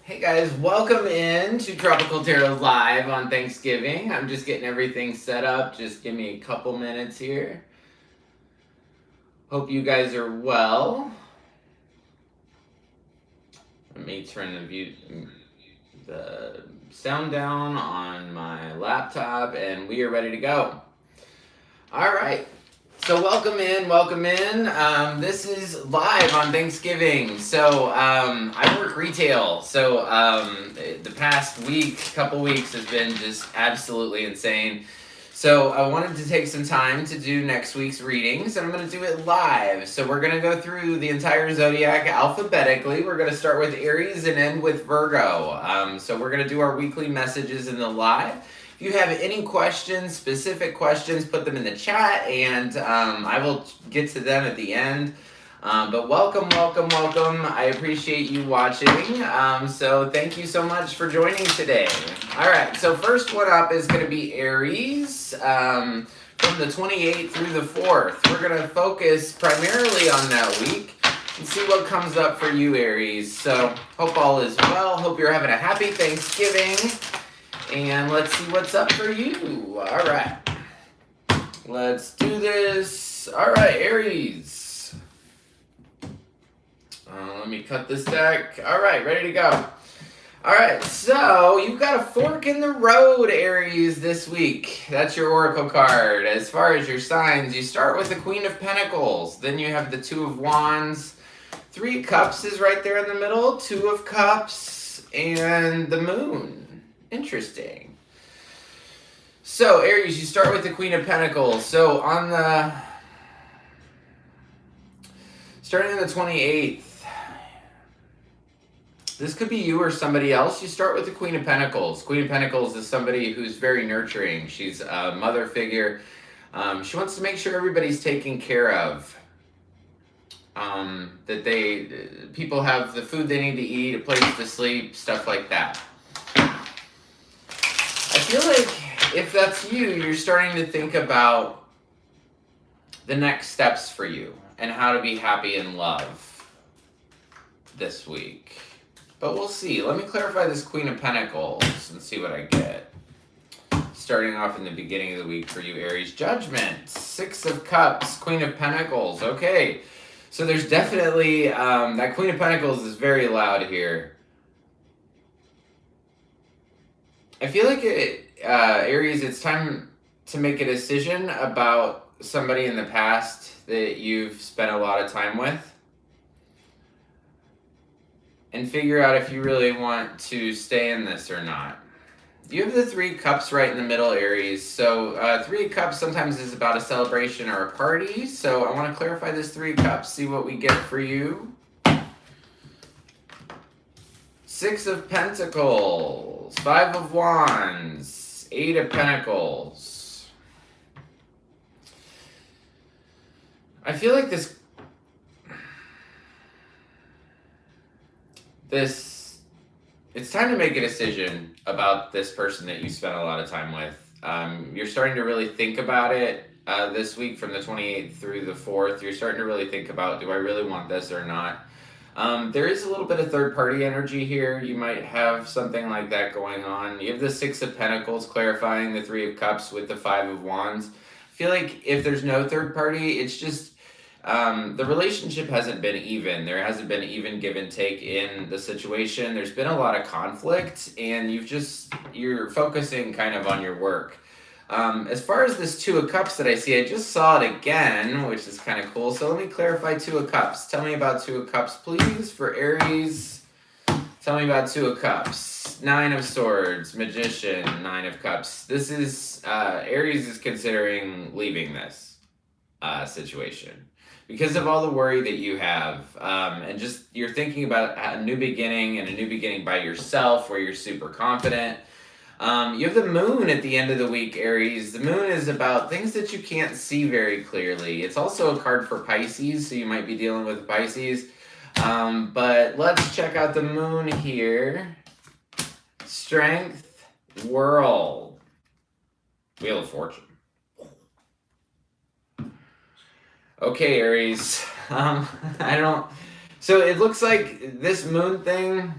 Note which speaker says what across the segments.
Speaker 1: Hey guys, welcome in to Tropical Tarot Live on Thanksgiving. I'm just getting everything set up. Just give me a couple minutes here. Hope you guys are well. Let me turn the sound down on my laptop and we are ready to go. All right. So welcome in. This is live on Thanksgiving. So I work retail. So the past couple weeks has been just absolutely insane. So I wanted to take some time to do next week's readings, and I'm going to do it live. So we're going to go through the entire Zodiac alphabetically. We're going to start with Aries and end with Virgo. So we're going to do our weekly messages in the live. If you have any questions, specific questions, put them in the chat, and I will get to them at the end. But welcome. I appreciate you watching. So thank you so much for joining today. All right, so first one up is going to be Aries. From the 28th through the 4th. We're going to focus primarily on that week and see what comes up for you, Aries. So hope all is well. Hope you're having a happy Thanksgiving. And let's see what's up for you. All right. Let's do this. All right, Aries. Let me cut this deck. All right, ready to go. All right, so you've got a fork in the road, Aries, this week. That's your oracle card. As far as your signs, you start with the Queen of Pentacles. Then you have the Two of Wands. Three of Cups is right there in the middle. Two of Cups and the Moon. Interesting. So, Aries, you start with the Queen of Pentacles. So, starting on the 28th, this could be you or somebody else. You start with the Queen of Pentacles. Queen of Pentacles is somebody who's very nurturing. She's a mother figure. She wants to make sure everybody's taken care of. That people have the food they need to eat, a place to sleep, stuff like that. I feel like if that's you, you're starting to think about the next steps for you and how to be happy in love this week. But we'll see. Let me clarify this Queen of Pentacles and see what I get. Starting off in the beginning of the week for you, Aries. Judgment. Six of Cups. Queen of Pentacles. Okay. So there's definitely... that Queen of Pentacles is very loud here. I feel like, Aries, it's time to make a decision about somebody in the past that you've spent a lot of time with. And figure out if you really want to stay in this or not. You have the Three of Cups right in the middle, Aries. So Three of Cups sometimes is about a celebration or a party. So I want to clarify this Three of Cups, see what we get for you. Six of Pentacles, Five of Wands, Eight of Pentacles. I feel like it's time to make a decision about this person that you spent a lot of time with. You're starting to really think about it this week from the 28th through the 4th. You're starting to really think about, do I really want this or not? There is a little bit of third-party energy here. You might have something like that going on. You have the Six of Pentacles clarifying the Three of Cups with the Five of Wands. I feel like if there's no third party, it's just the relationship hasn't been even. There hasn't been even give and take in the situation. There's been a lot of conflict, and you're focusing kind of on your work. As far as this Two of Cups that I see, I just saw it again, which is kind of cool. So let me clarify Two of Cups. Tell me about Two of Cups, please, for Aries. Tell me about Two of Cups. Nine of Swords, Magician, Nine of Cups. This is, Aries is considering leaving this situation because of all the worry that you have. And just, you're thinking about a new beginning and a new beginning by yourself where you're super confident. You have the Moon at the end of the week, Aries. The Moon is about things that you can't see very clearly. It's also a card for Pisces, so you might be dealing with Pisces. But let's check out the Moon here. Strength, World, Wheel of Fortune. Okay, Aries. So it looks like this Moon thing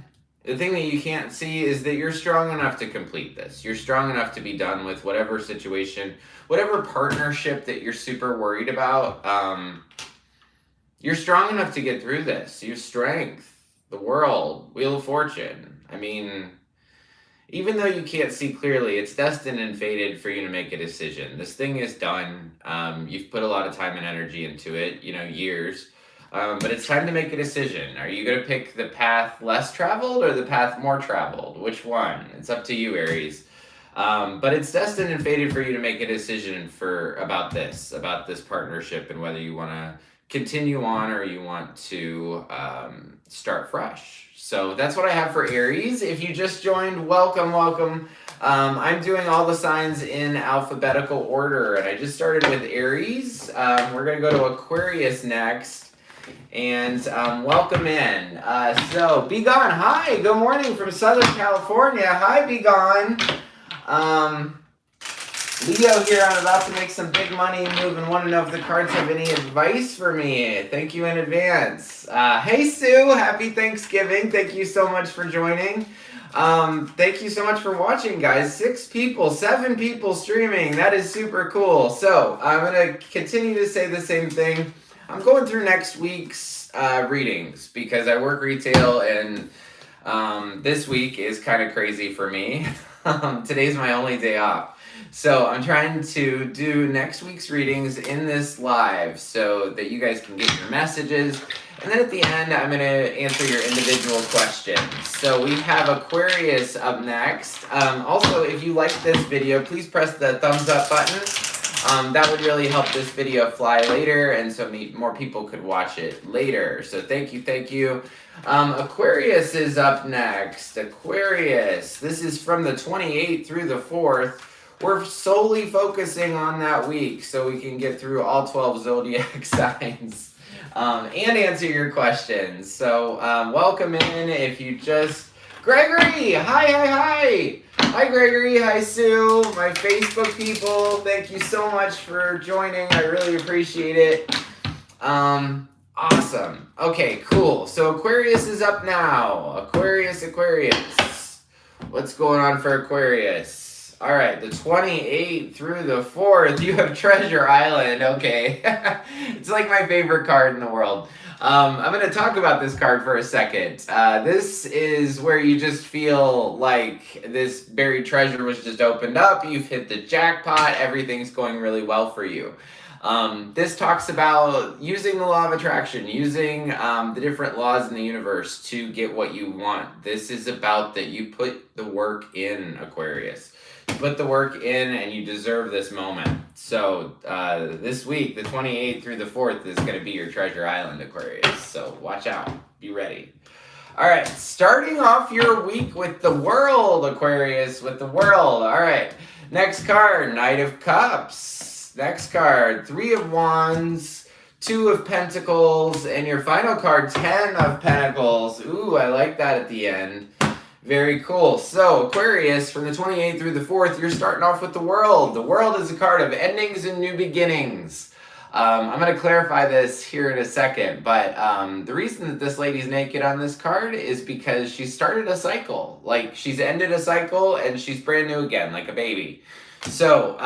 Speaker 1: The thing that you can't see is that you're strong enough to complete this. You're strong enough to be done with whatever situation, whatever partnership that you're super worried about. You're strong enough to get through this. Your strength, the world, Wheel of Fortune. I mean, even though you can't see clearly, it's destined and fated for you to make a decision. This thing is done. You've put a lot of time and energy into it, years. But it's time to make a decision. Are you going to pick the path less traveled or the path more traveled? Which one? It's up to you, Aries. But it's destined and fated for you to make a decision about this partnership, and whether you want to continue on or you want to start fresh. So that's what I have for Aries. If you just joined, welcome, welcome. I'm doing all the signs in alphabetical order, and I just started with Aries. We're going to go to Aquarius next. And welcome in. So, Be Gone, hi, good morning from Southern California. Hi, Be Gone. Leo here, I'm about to make some big money move and want to know if the cards have any advice for me. Thank you in advance. Hey, Sue, happy Thanksgiving. Thank you so much for joining. Thank you so much for watching, guys. 7 people streaming. That is super cool. So, I'm going to continue to say the same thing. I'm going through next week's readings because I work retail, and this week is kind of crazy for me. Today's my only day off. So I'm trying to do next week's readings in this live so that you guys can get your messages. And then at the end, I'm going to answer your individual questions. So we have Aquarius up next. Also, if you like this video, please press the thumbs up button. That would really help this video fly later, and so more people could watch it later. So thank you, thank you. Aquarius is up next. Aquarius, this is from the 28th through the 4th. We're solely focusing on that week so we can get through all 12 Zodiac signs and answer your questions. So welcome in if you just... Gregory, hi. Hi, Gregory. Hi, Sue. My Facebook people, thank you so much for joining. I really appreciate it. Awesome. Okay, cool. So Aquarius is up now. Aquarius. What's going on for Aquarius? All right, the 28th through the 4th, you have Treasure Island. Okay. It's like my favorite card in the world. I'm going to talk about this card for a second. This is where you just feel like this buried treasure was just opened up. You've hit the jackpot. Everything's going really well for you. This talks about using the law of attraction, using the different laws in the universe to get what you want. This is about that you put the work in, Aquarius. You put the work in and you deserve this moment. So this week, the 28th through the 4th, is going to be your Treasure Island, Aquarius. So watch out. Be ready. All right, starting off your week with the World, Aquarius, with the World. All right, next card, Knight of Cups. Next card, 3 of Wands, 2 of Pentacles, and your final card, 10 of Pentacles. Ooh, I like that at the end. Very cool. So, Aquarius, from the 28th through the 4th, you're starting off with the World. The World is a card of endings and new beginnings. I'm going to clarify this here in a second, but the reason that this lady's naked on this card is because she started a cycle. Like, she's ended a cycle and she's brand new again, like a baby. So,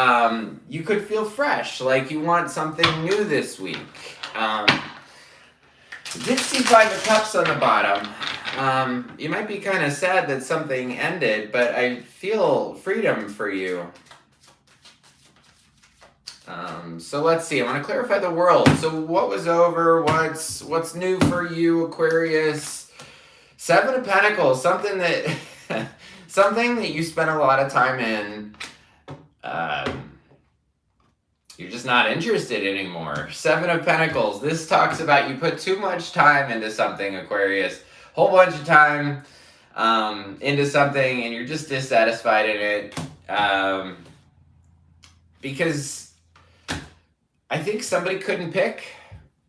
Speaker 1: you could feel fresh, like you want something new this week. Did see 5 of Cups on the bottom. You might be kind of sad that something ended, but I feel freedom for you. So let's see. I want to clarify the World. So what was over? What's new for you, Aquarius? 7 of Pentacles. Something that you spent a lot of time in. You're just not interested anymore. 7 of Pentacles. This talks about you put too much time into something, Aquarius. Whole bunch of time into something, and you're just dissatisfied in it. Because I think somebody couldn't pick.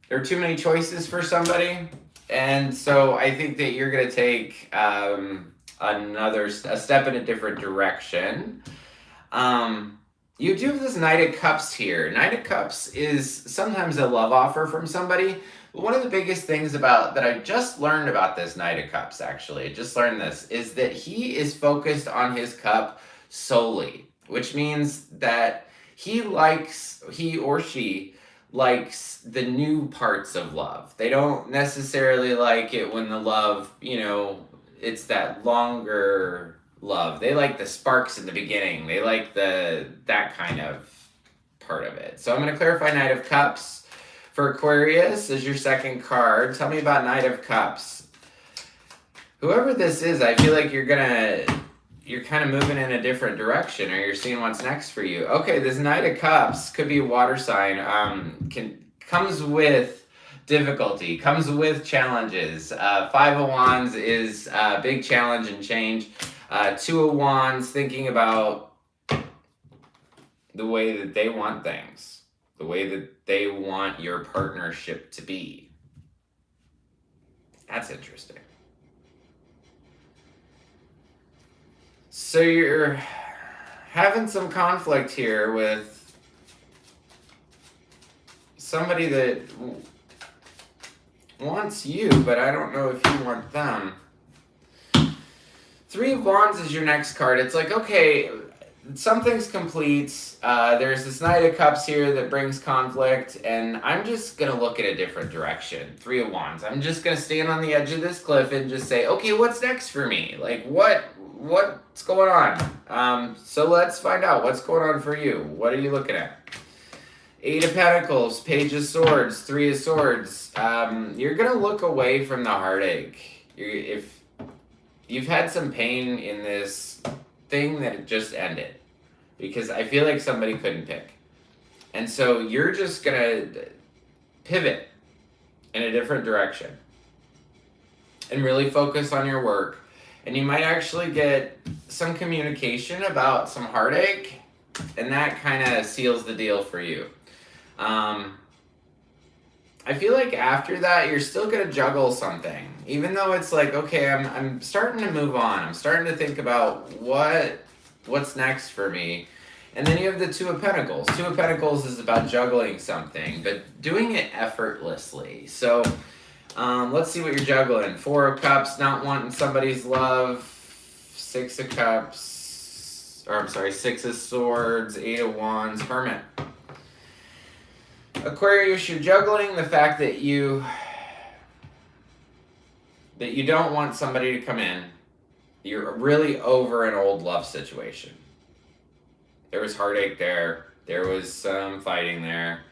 Speaker 1: There are too many choices for somebody. And so I think that you're going to take a step in a different direction. You do have this Knight of Cups here. Knight of Cups is sometimes a love offer from somebody, One of the biggest things about that I just learned about this Knight of Cups, actually, I just learned this, is that he is focused on his cup solely, which means that he or she likes the new parts of love. They don't necessarily like it when the love, it's that longer love. They like the sparks in the beginning. They like that kind of part of it. So I'm going to clarify Knight of Cups. For Aquarius is your second card. Tell me about Knight of Cups. Whoever this is, I feel like you're kind of moving in a different direction, or you're seeing what's next for you. Okay, this Knight of Cups could be a water sign. Comes with difficulty, comes with challenges. Five of Wands is a big challenge and change. Two of Wands, thinking about the way that they want things, the way that they want your partnership to be. That's interesting. So you're having some conflict here with somebody that wants you, but I don't know if you want them. Three of Wands is your next card. It's like, okay, something's complete. There's this Knight of Cups here that brings conflict, and I'm just going to look at a different direction. Three of Wands. I'm just going to stand on the edge of this cliff and just say, okay, what's next for me? Like, what's going on? So let's find out what's going on for you. What are you looking at? Eight of Pentacles, Page of Swords, Three of Swords. You're going to look away from the heartache. If you've had some pain in this thing that it just ended, because I feel like somebody couldn't pick, and so you're just gonna pivot in a different direction and really focus on your work, and you might actually get some communication about some heartache, and that kind of seals the deal for you. I feel like after that, you're still gonna juggle something, even though it's like, okay, I'm starting to move on. I'm starting to think about what's next for me. And then you have the Two of Pentacles. Two of Pentacles is about juggling something, but doing it effortlessly. So let's see what you're juggling. Four of Cups, not wanting somebody's love. Six of Cups, Six of Swords, Eight of Wands, Hermit. Aquarius, you're juggling the fact that you don't want somebody to come in. You're really over an old love situation. There was heartache there. There was some fighting there.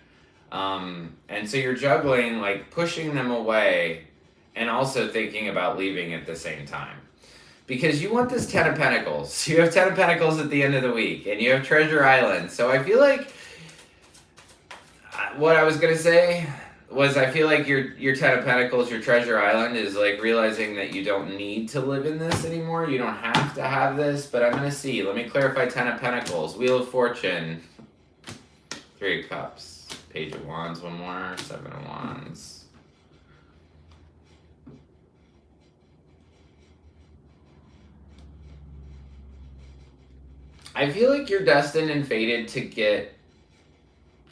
Speaker 1: And so you're juggling, like pushing them away and also thinking about leaving at the same time. Because you want this Ten of Pentacles. You have Ten of Pentacles at the end of the week, and you have Treasure Island. So I feel like what I was going to say was, I feel like your Ten of Pentacles, your Treasure Island, is like realizing that you don't need to live in this anymore. You don't have to have this, but I'm going to see. Let me clarify Ten of Pentacles. Wheel of Fortune. Three of Cups. Page of Wands, one more. Seven of Wands. I feel like you're destined and fated to get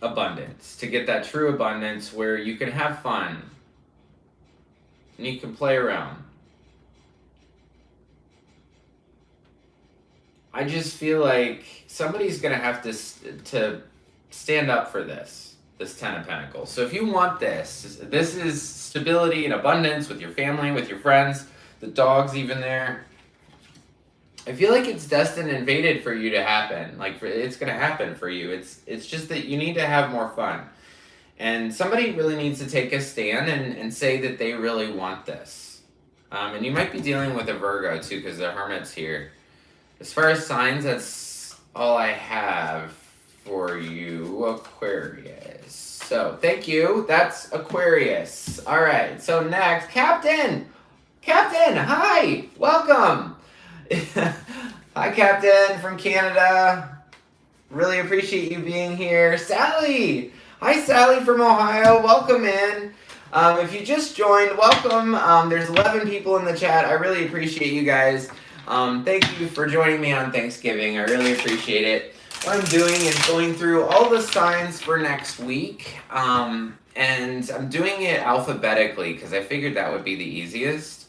Speaker 1: abundance, to get that true abundance where you can have fun and you can play around. I just feel like somebody's going to have to stand up for this Ten of Pentacles. So if you want this is stability and abundance with your family, with your friends, the dog's even there. I feel like it's destined and fated for you to happen. It's going to happen for you. It's just that you need to have more fun. And somebody really needs to take a stand and say that they really want this. And you might be dealing with a Virgo too, because the Hermit's here. As far as signs, that's all I have for you, Aquarius. So thank you. That's Aquarius. All right. So next, Captain, hi, welcome. Hi, Captain from Canada. Really appreciate you being here. Sally. Hi, Sally from Ohio. Welcome in. If you just joined, welcome. There's 11 people in the chat. I really appreciate you guys. Thank you for joining me on Thanksgiving. I really appreciate it. what I'm doing is going through all the signs for next week. And I'm doing it alphabetically because I figured that would be the easiest.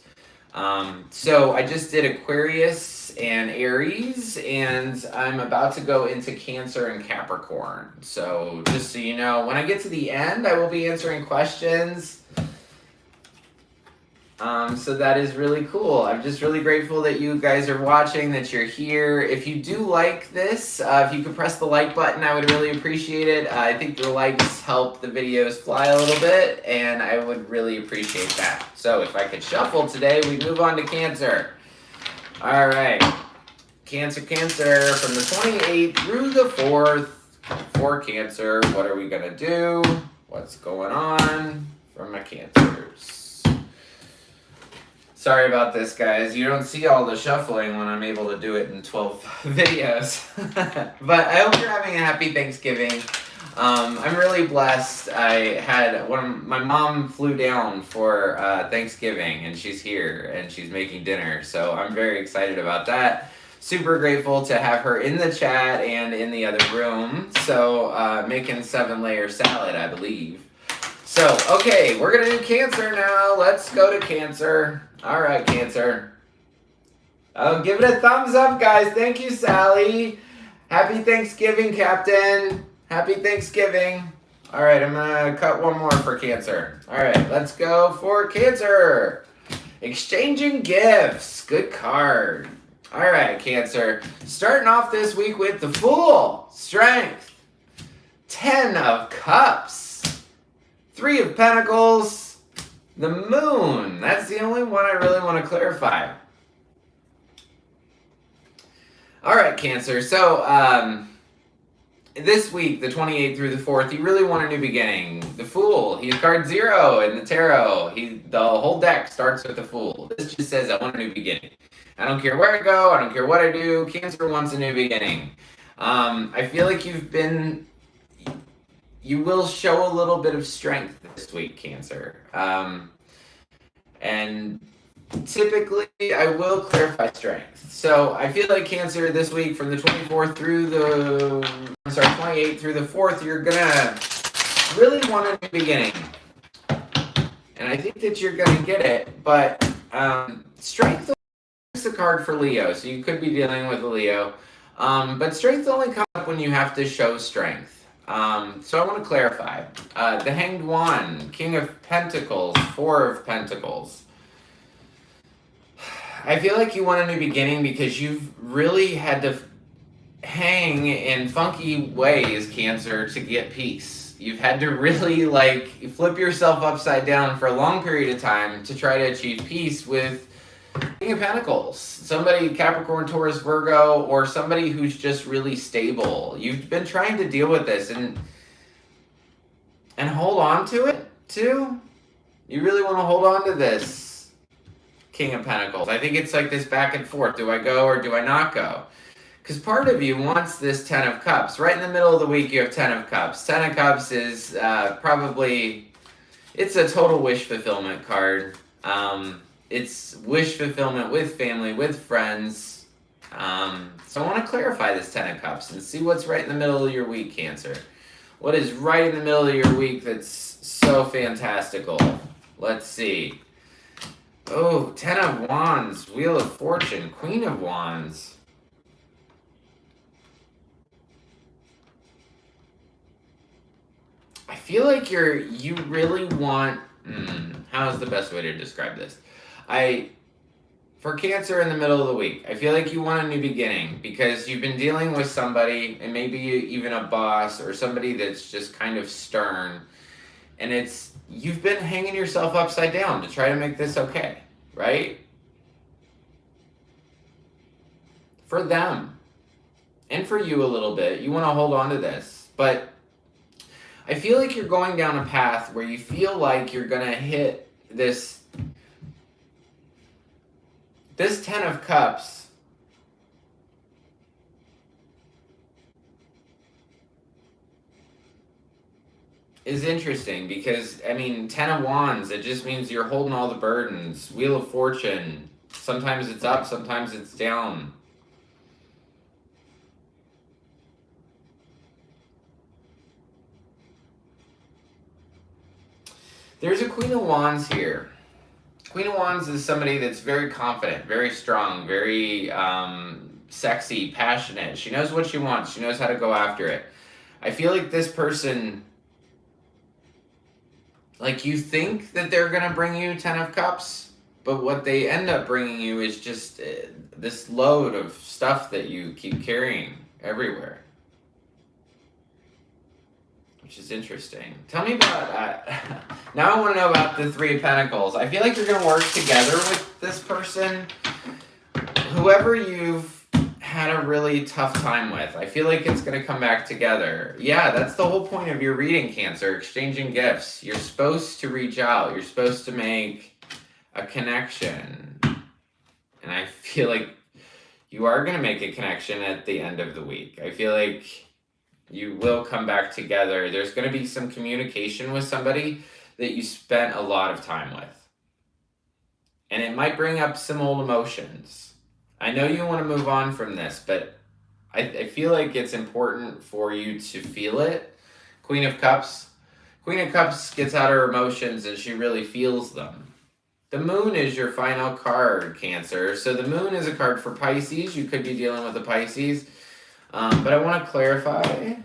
Speaker 1: So I just did Aquarius and Aries, and I'm about to go into Cancer and Capricorn. So just so you know, when I get to the end, I will be answering questions. So that is really cool. I'm just really grateful that you guys are watching, that you're here. If you do like this, if you could press the like button, I would really appreciate it. I think the likes help the videos fly a little bit, and I would really appreciate that. So if I could shuffle today, we move on to Cancer. All right. Cancer, from the 28th through the 4th. For Cancer, what are we going to do? What's going on for my Cancers? Sorry about this, guys. You don't see all the shuffling when I'm able to do it in 12 videos. But I hope you're having a happy Thanksgiving. I'm really blessed. I had my mom flew down for Thanksgiving, and she's here, and she's making dinner. So I'm very excited about that. Super grateful to have her in the chat and in the other room. So making 7-layer salad, I believe. So, okay, we're going to do Cancer now. Let's go to Cancer. All right, Cancer. Oh, give it a thumbs up, guys. Thank you, Sally. Happy Thanksgiving, Captain. Happy Thanksgiving. All right, I'm going to cut one more for Cancer. All right, let's go for Cancer. Exchanging gifts. Good card. All right, Cancer. Starting off this week with the Fool. Strength. 10 of Cups. 3 of Pentacles, the Moon. That's the only one I really want to clarify. All right, Cancer. So this week, the 28th through the 4th, you really want a new beginning. The Fool. He's card 0 in the tarot. The whole deck starts with the Fool. This just says, I want a new beginning. I don't care where I go. I don't care what I do. Cancer wants a new beginning. I feel like you will show a little bit of strength this week, Cancer. And typically, I will clarify strength. So I feel like Cancer this week, from the 24th through the 28th through the 4th, you're gonna really want a new beginning. And I think that you're gonna get it. But strength is a card for Leo, so you could be dealing with a Leo. But strength only comes up when you have to show strength. So I want to clarify. The Hanged Wand, King of Pentacles, 4 of Pentacles. I feel like you want a new beginning because you've really had to hang in funky ways, Cancer, to get peace. You've had to really flip yourself upside down for a long period of time to try to achieve peace with King of Pentacles. Somebody, Capricorn, Taurus, Virgo, or somebody who's just really stable. You've been trying to deal with this and hold on to it too. You really want to hold on to this King of Pentacles. I think it's like this back and forth. Do I go or do I not go? Because part of you wants this 10 of Cups. Right in the middle of the week, you have 10 of Cups. 10 of Cups is it's a total wish fulfillment card. It's wish fulfillment with family, with friends. So I want to clarify this 10 of Cups and see what's right in the middle of your week, Cancer. What is right in the middle of your week that's so fantastical? Let's see. Oh, 10 of Wands, Wheel of Fortune, Queen of Wands. I feel like you really want... how is the best way to describe this? For Cancer in the middle of the week, I feel like you want a new beginning because you've been dealing with somebody, and maybe even a boss or somebody that's just kind of stern, and you've been hanging yourself upside down to try to make this okay, right? For them and for you a little bit, you want to hold on to this, but I feel like you're going down a path where you feel like you're going to hit this 10 of Cups is interesting because, 10 of Wands, it just means you're holding all the burdens. Wheel of Fortune, sometimes it's up, sometimes it's down. There's a Queen of Wands here. Queen of Wands is somebody that's very confident, very strong, very sexy, passionate. She knows what she wants. She knows how to go after it. I feel like this person, like, you think that they're going to bring you 10 of Cups, but what they end up bringing you is just this load of stuff that you keep carrying everywhere. Which is interesting. Tell me about now I want to know about the Three of Pentacles. I feel like you're going to work together with this person. Whoever you've had a really tough time with, I feel like it's going to come back together. Yeah, that's the whole point of your reading, Cancer. Exchanging gifts. You're supposed to reach out. You're supposed to make a connection. And I feel like you are going to make a connection at the end of the week. I feel like you will come back together. There's going to be some communication with somebody that you spent a lot of time with. And it might bring up some old emotions. I know you want to move on from this, but I feel like it's important for you to feel it. Queen of Cups. Queen of Cups gets out her emotions and she really feels them. The Moon is your final card, Cancer. So the Moon is a card for Pisces. You could be dealing with a Pisces. But I want to clarify,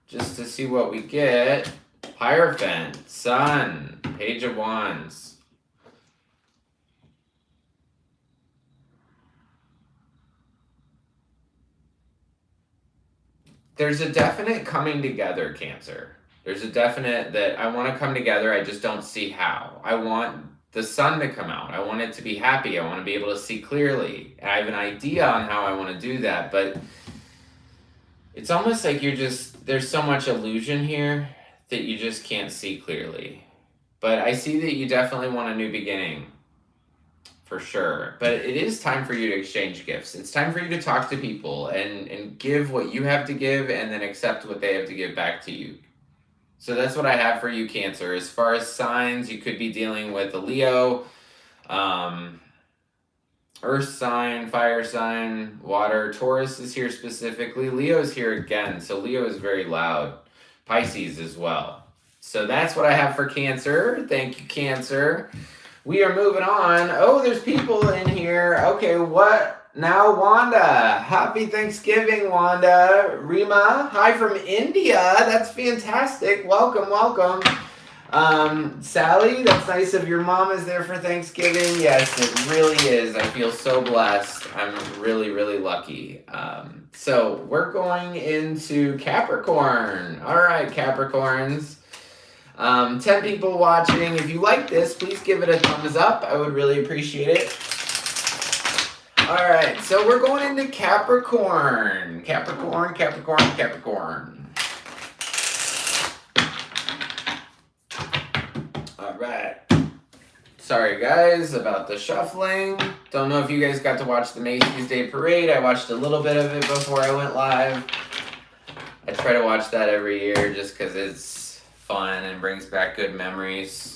Speaker 1: just to see what we get. Hierophant, Sun, Page of Wands. There's a definite coming together, Cancer. There's a definite that I want to come together, I just don't see how. I want the sun to come out. I want it to be happy. I want to be able to see clearly. I have an idea on how I want to do that, but it's almost like there's so much illusion here that you just can't see clearly. But I see that you definitely want a new beginning, for sure. But it is time for you to exchange gifts. It's time for you to talk to people and give what you have to give and then accept what they have to give back to you. So that's what I have for you, Cancer. As far as signs, you could be dealing with a Leo, Earth sign, fire sign, water. Taurus is here specifically. Leo's here again, so Leo is very loud. Pisces as well. So that's what I have for Cancer. Thank you, Cancer. We are moving on. Oh, there's people in here. Okay, what? Now, Wanda. Happy Thanksgiving, Wanda. Rima, hi from India. That's fantastic. Welcome, welcome. Sally, that's nice of your mom is there for Thanksgiving. Yes, it really is. I feel so blessed. I'm really, really lucky. So we're going into Capricorn. All right, Capricorns. 10 people watching. If you like this, please give it a thumbs up. I would really appreciate it. All right, so we're going into Capricorn. Capricorn, Capricorn, Capricorn. All right. Sorry, guys, about the shuffling. Don't know if you guys got to watch the Macy's Day Parade. I watched a little bit of it before I went live. I try to watch that every year just because it's fun and brings back good memories.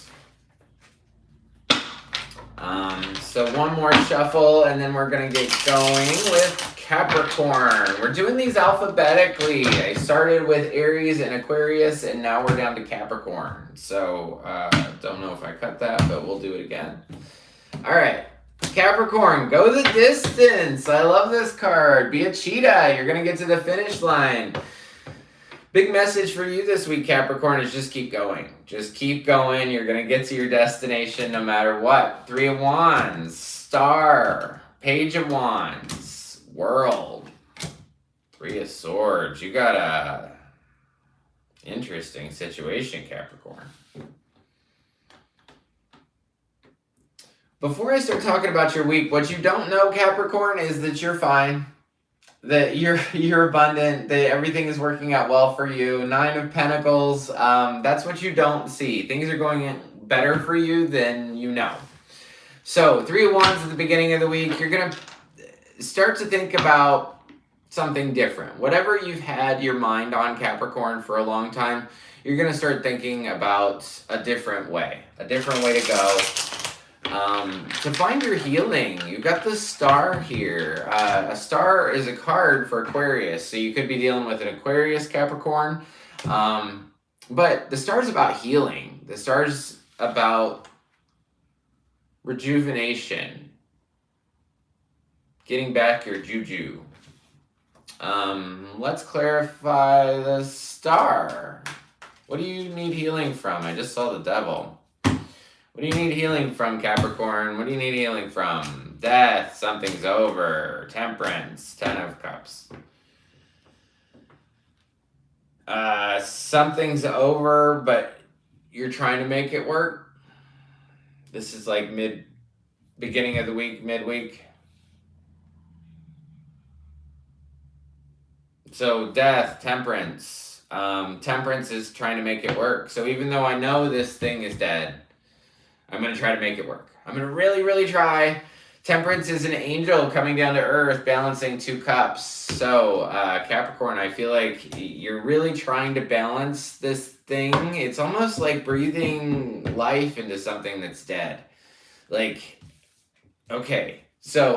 Speaker 1: So one more shuffle, and then we're going to get going with Capricorn. We're doing these alphabetically. I started with Aries and Aquarius, and now we're down to Capricorn. So, don't know if I cut that, but we'll do it again. All right. Capricorn, go the distance. I love this card. Be a cheetah. You're going to get to the finish line. Big message for you this week, Capricorn, is just keep going. Just keep going. You're going to get to your destination no matter what. 3 of Wands, Star, Page of Wands, World, 3 of Swords. You got a interesting situation, Capricorn. Before I start talking about your week, what you don't know, Capricorn, is that you're fine. That you're abundant, that everything is working out well for you. 9 of Pentacles, that's what you don't see. Things are going better for you than you know. So 3 of Wands at the beginning of the week, you're going to start to think about something different. Whatever you've had your mind on, Capricorn, for a long time, you're going to start thinking about a different way to go. To find your healing, you've got the Star here. A Star is a card for Aquarius, so you could be dealing with an Aquarius, Capricorn. But the Star is about healing. The Star's about rejuvenation, getting back your juju. Let's clarify the star. What do you need healing from? I just saw the devil. What do you need healing from, Capricorn? What do you need healing from? Death, something's over. Temperance, 10 of Cups. Something's over, but you're trying to make it work. This is like beginning of the week, midweek. So death, temperance. Temperance is trying to make it work. So even though I know this thing is dead, I'm going to try to make it work. I'm going to really, really try. Temperance is an angel coming down to earth, balancing 2 cups. So, Capricorn, I feel like you're really trying to balance this thing. It's almost like breathing life into something that's dead. Like, okay, so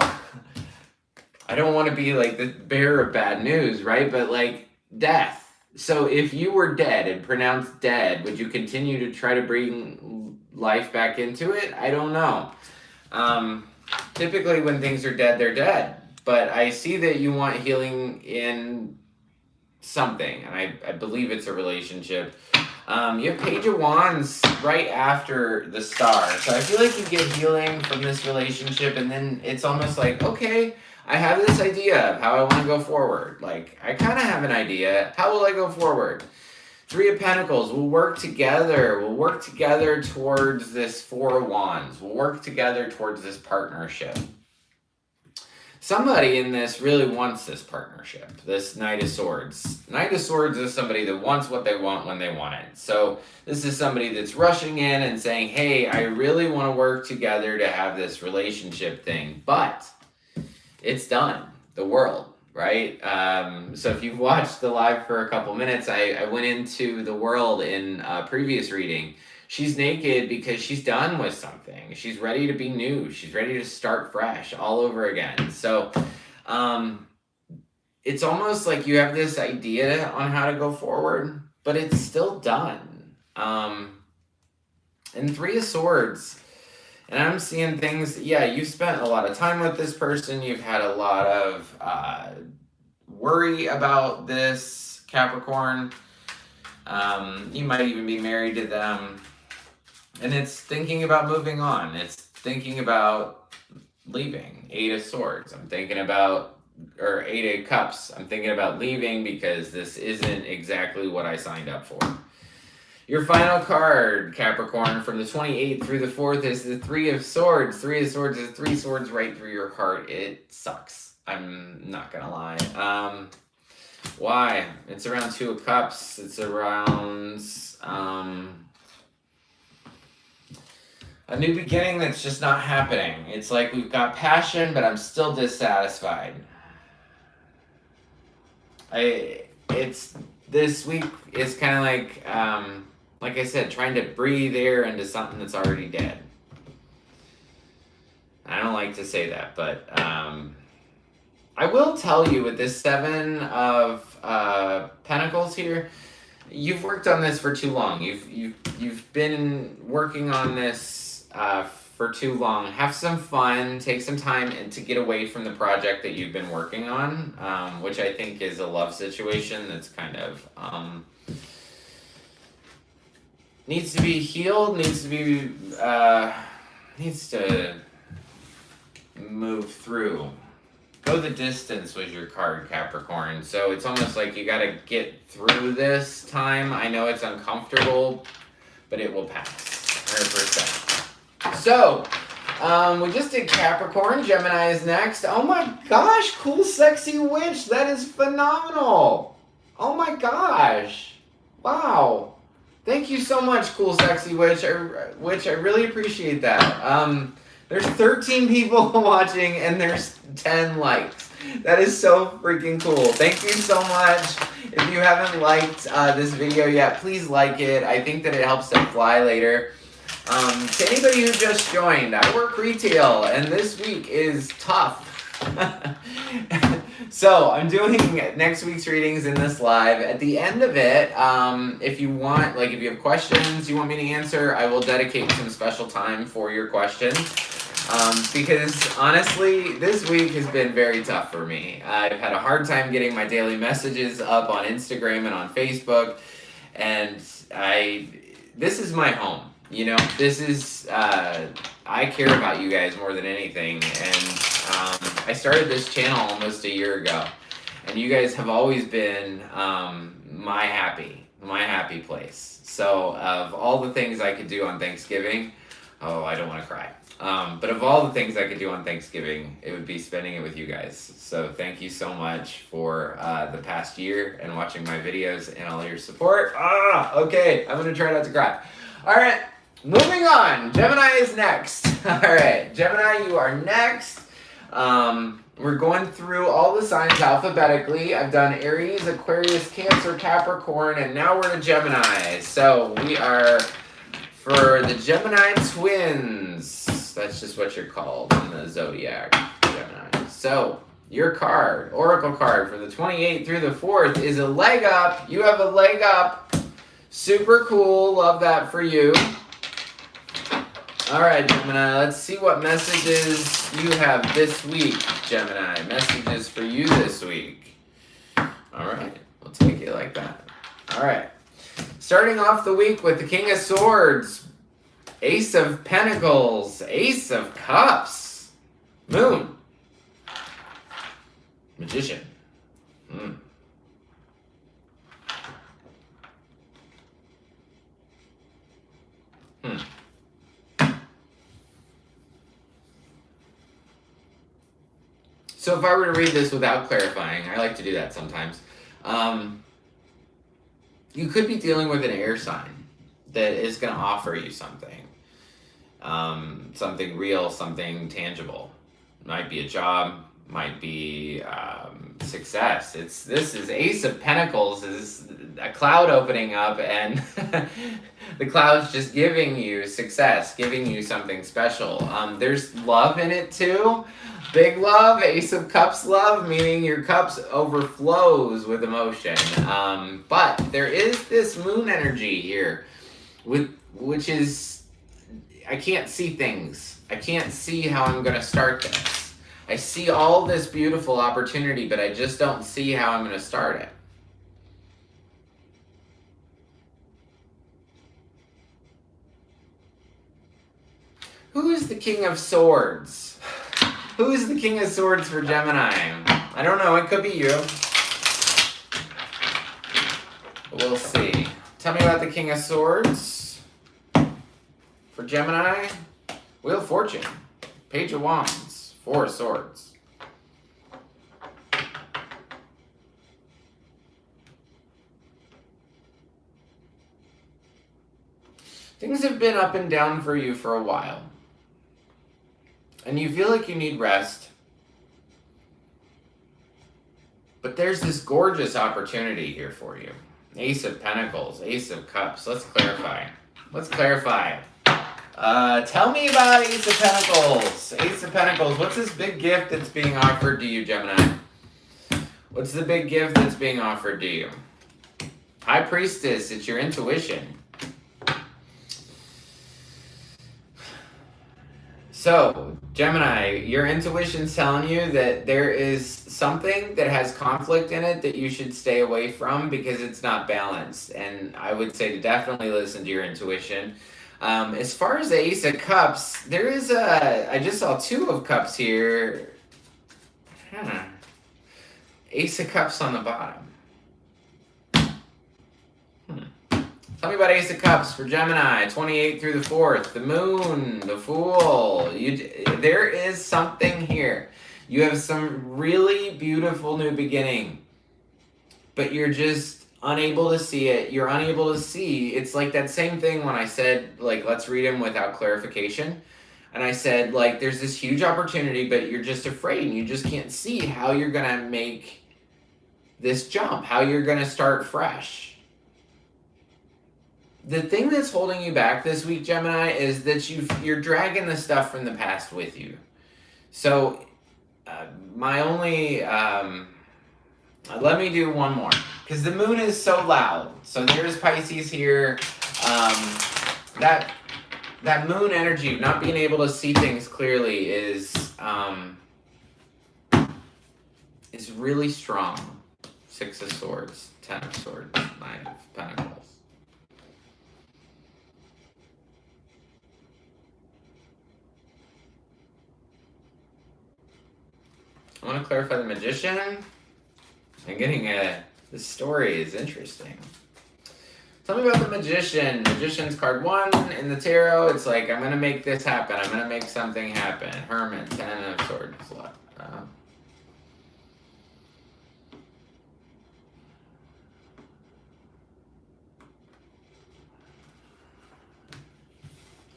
Speaker 1: I don't want to be like the bearer of bad news, right? But like death. So if you were dead and pronounced dead, would you continue to try to bring life back into it? I don't know. Typically when things are dead, they're dead. But I see that you want healing in something, and I believe it's a relationship. You have Page of Wands right after the Star. So I feel like you get healing from this relationship, and then it's almost like, okay, I have this idea of how I want to go forward. Like, I kind of have an idea. How will I go forward? 3 of Pentacles. We'll work together. We'll work together towards this 4 of Wands. We'll work together towards this partnership. Somebody in this really wants this partnership, this Knight of Swords. Knight of Swords is somebody that wants what they want when they want it. So this is somebody that's rushing in and saying, hey, I really want to work together to have this relationship thing, but it's done. The world, right? So if you've watched the live for a couple minutes, I went into the world in a previous reading. She's naked because she's done with something. She's ready to be new. She's ready to start fresh all over again. So it's almost like you have this idea on how to go forward, but it's still done. And 3 of Swords. And I'm seeing things, yeah, you've spent a lot of time with this person. You've had a lot of worry about this, Capricorn. You might even be married to them. And it's thinking about moving on. It's thinking about leaving. 8 of Swords. I'm thinking about, or 8 of Cups. I'm thinking about leaving because this isn't exactly what I signed up for. Your final card, Capricorn, from the 28th through the 4th is the 3 of Swords. 3 of Swords is 3 swords right through your heart. It sucks. I'm not going to lie. Why? It's around 2 of Cups. It's around a new beginning that's just not happening. It's like we've got passion, but I'm still dissatisfied. This week is kind of like I said, trying to breathe air into something that's already dead. I don't like to say that, but I will tell you with this 7 of Pentacles here, you've worked on this for too long. You've been working on this for too long. Have some fun. Take some time to get away from the project that you've been working on, which I think is a love situation that's kind of needs to be healed. Needs to move through. Go the distance was your card, Capricorn. So it's almost like you got to get through this time. I know it's uncomfortable, but it will pass. 100%. So, we just did Capricorn. Gemini is next. Oh my gosh, cool, sexy witch. That is phenomenal. Oh my gosh. Wow. Thank you so much, cool, sexy witch. I really appreciate that. There's 13 people watching and there's 10 likes. That is so freaking cool. Thank you so much. If you haven't liked this video yet, please like it. I think that it helps them fly later. To anybody who just joined, I work retail and this week is tough. So I'm doing next week's readings in this live. At the end of it, if you want, like if you have questions you want me to answer, I will dedicate some special time for your questions. Because honestly, this week has been very tough for me. I've had a hard time getting my daily messages up on Instagram and on Facebook, and this is my home. You know, this is, I care about you guys more than anything, and I started this channel almost a year ago, and you guys have always been my happy place. So of all the things I could do on Thanksgiving, oh, I don't want to cry. But of all the things I could do on Thanksgiving, it would be spending it with you guys. So thank you so much for the past year and watching my videos and all your support. Okay, I'm gonna try not to cry. All right. Moving on, Gemini is next. All right, Gemini, you are next. We're going through all the signs alphabetically. I've done Aries, Aquarius, Cancer, Capricorn, and now we're to Gemini. So we are for the Gemini twins. That's just what you're called in the Zodiac, Gemini. So your card, Oracle card for the 28th through the 4th is a leg up. You have a leg up. Super cool. Love that for you. All right, Gemini, let's see what messages you have this week, Gemini. Messages for you this week. All right, we'll take it like that. All right, starting off the week with the King of Swords, Ace of Pentacles, Ace of Cups, Moon, Magician. So if I were to read this without clarifying, I like to do that sometimes, you could be dealing with an air sign that is going to offer you something. Something real, something tangible. Might be a job, might be success. This is Ace of Pentacles, is a cloud opening up, and the cloud's just giving you success, giving you something special. There's love in it too. Big love, Ace of Cups love, meaning your cups overflows with emotion. But there is this moon energy here, which is, I can't see things. I can't see how I'm going to start this. I see all this beautiful opportunity, but I just don't see how I'm going to start it. Who is the King of Swords? Who's the King of Swords for Gemini? I don't know. It could be you. We'll see. Tell me about the King of Swords for Gemini. Wheel of Fortune. Page of Wands. Four of Swords. Things have been up and down for you for a while. And you feel like you need rest. But there's this gorgeous opportunity here for you. Ace of Pentacles, Ace of Cups. Let's clarify. Tell me about Ace of Pentacles. Ace of Pentacles. What's this big gift that's being offered to you, Gemini? What's the big gift that's being offered to you? High Priestess. It's your intuition. So, Gemini, your intuition's telling you that there is something that has conflict in it that you should stay away from because it's not balanced. And I would say to definitely listen to your intuition. As far as the Ace of Cups, there is I just saw Two of Cups here. Ace of Cups on the bottom. Tell me about Ace of Cups for Gemini, 28th through the 4th. The Moon, the Fool. There is something here. You have some really beautiful new beginning, but you're just unable to see it. You're unable to see. It's like that same thing when I said, like, let's read them without clarification. And I said, like, there's this huge opportunity, but you're just afraid and you just can't see how you're going to make this jump, how you're going to start fresh. The thing that's holding you back this week, Gemini, is that you're dragging the stuff from the past with you. So my only Let me do one more, because the moon is so loud. So there's Pisces here. That moon energy of not being able to see things clearly is really strong. 6 of Swords, 10 of Swords, 9 of Pentacles. I want to clarify the Magician. I'm getting this story is interesting. Tell me about the Magician. Magician's card 1 in the tarot. It's like, I'm going to make this happen. I'm going to make something happen. Hermit, 10 of Swords.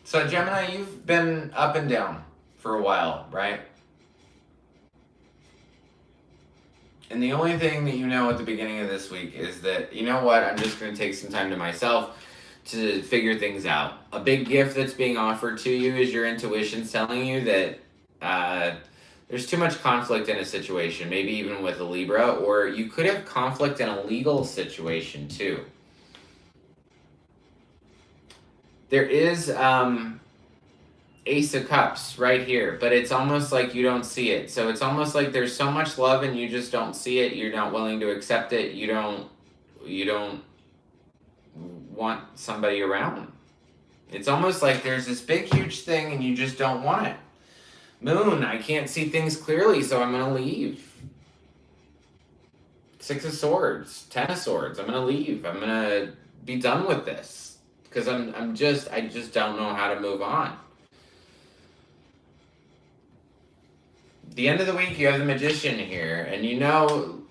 Speaker 1: So Gemini, you've been up and down for a while, right? And the only thing that you know at the beginning of this week is that, you know what, I'm just going to take some time to myself to figure things out. A big gift that's being offered to you is your intuition telling you that there's too much conflict in a situation, maybe even with a Libra, or you could have conflict in a legal situation too. There is Ace of Cups right here, but it's almost like you don't see it. So it's almost like there's so much love and you just don't see it. You're not willing to accept it. You don't want somebody around. It's almost like there's this big, huge thing and you just don't want it. Moon, I can't see things clearly, so I'm going to leave. 6 of Swords, 10 of Swords, I'm going to leave. I'm going to be done with this because I just don't know how to move on. The end of the week, you have the Magician here, and you know,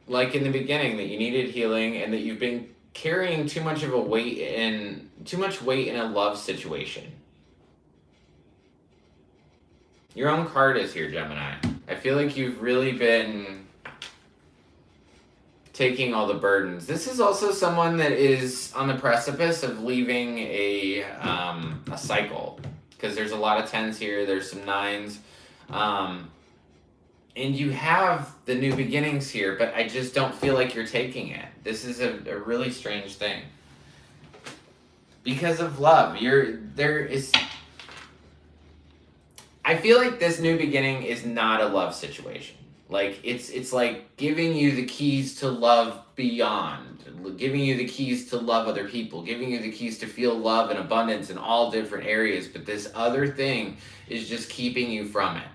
Speaker 1: like in the beginning, that you needed healing and that you've been carrying too much weight in a love situation. Your own card is here, Gemini. I feel like you've really been taking all the burdens. This is also someone that is on the precipice of leaving a cycle, because there's a lot of 10s here. There's some 9s. And you have the new beginnings here, but I just don't feel like you're taking it. This is a really strange thing. Because of love, I feel like this new beginning is not a love situation. Like, it's like giving you the keys to love beyond, giving you the keys to love other people, giving you the keys to feel love and abundance in all different areas, but this other thing is just keeping you from it.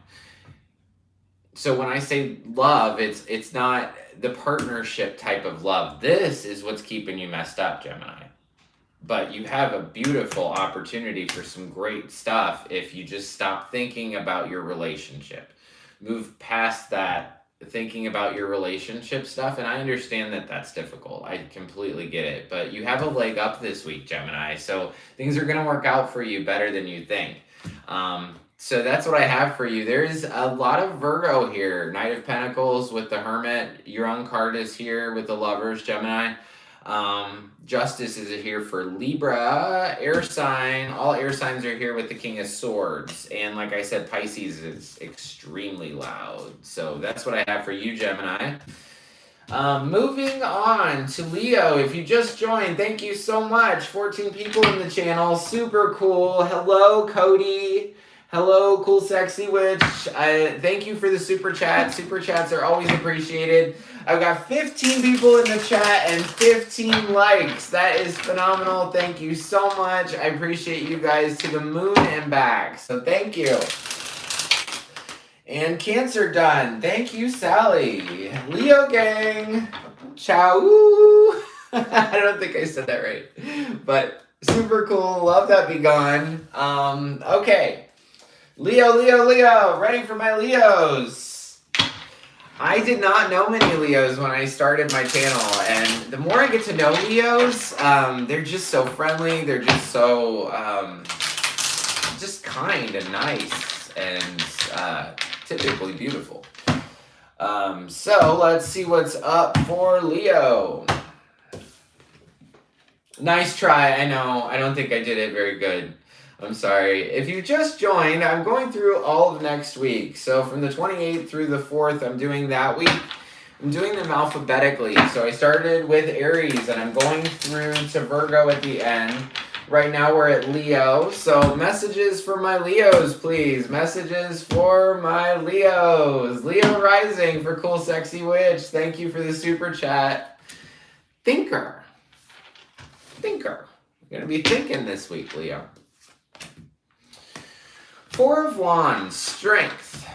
Speaker 1: So when I say love, it's not the partnership type of love. This is what's keeping you messed up, Gemini. But you have a beautiful opportunity for some great stuff if you just stop thinking about your relationship. Move past that thinking about your relationship stuff. And I understand that that's difficult. I completely get it. But you have a leg up this week, Gemini. So things are going to work out for you better than you think. So that's what I have for you. There's a lot of Virgo here. Knight of Pentacles with the Hermit. Your own card is here with the Lovers, Gemini. Justice is here for Libra, air sign. All air signs are here with the King of Swords. And like I said, Pisces is extremely loud. So that's what I have for you, Gemini. Moving on to Leo. If you just joined, thank you so much. 14 people in the channel. Super cool. Hello, Cody. Hello, Cool Sexy Witch. Thank you for the super chat. Super chats are always appreciated. I've got 15 people in the chat and 15 likes. That is phenomenal. Thank you so much. I appreciate you guys to the moon and back. So thank you. And Cancer done. Thank you, Sally. Leo gang. Ciao. I don't think I said that right. But super cool. Love that be gone. Okay. Leo, ready for my Leos. I did not know many Leos when I started my channel, and the more I get to know Leos, they're just so friendly, they're just so, just kind and nice, and typically beautiful. So let's see what's up for Leo. Nice try, I know, I don't think I did it very good. I'm sorry. If you just joined, I'm going through all of next week. So from the 28th through the 4th, I'm doing that week. I'm doing them alphabetically. So I started with Aries, and I'm going through to Virgo at the end. Right now we're at Leo. So messages for my Leos, please. Messages for my Leos. Leo rising for Cool Sexy Witch. Thank you for the super chat. Thinker. You're going to be thinking this week, Leo. Four of Wands, Strength.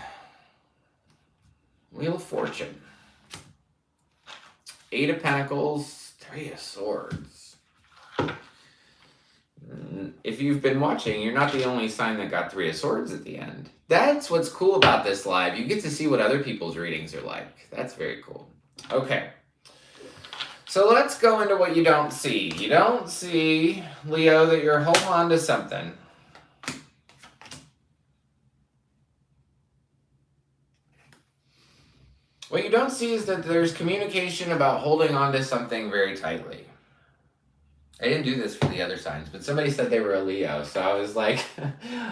Speaker 1: Wheel of Fortune. Eight of Pentacles, Three of Swords. If you've been watching, you're not the only sign that got Three of Swords at the end. That's what's cool about this live. You get to see what other people's readings are like. That's very cool. Okay. So let's go into what you don't see. You don't see, Leo, that you're holding on to something. What you don't see is that there's communication about holding on to something very tightly. I didn't do this for the other signs, but somebody said they were a Leo, so I was like,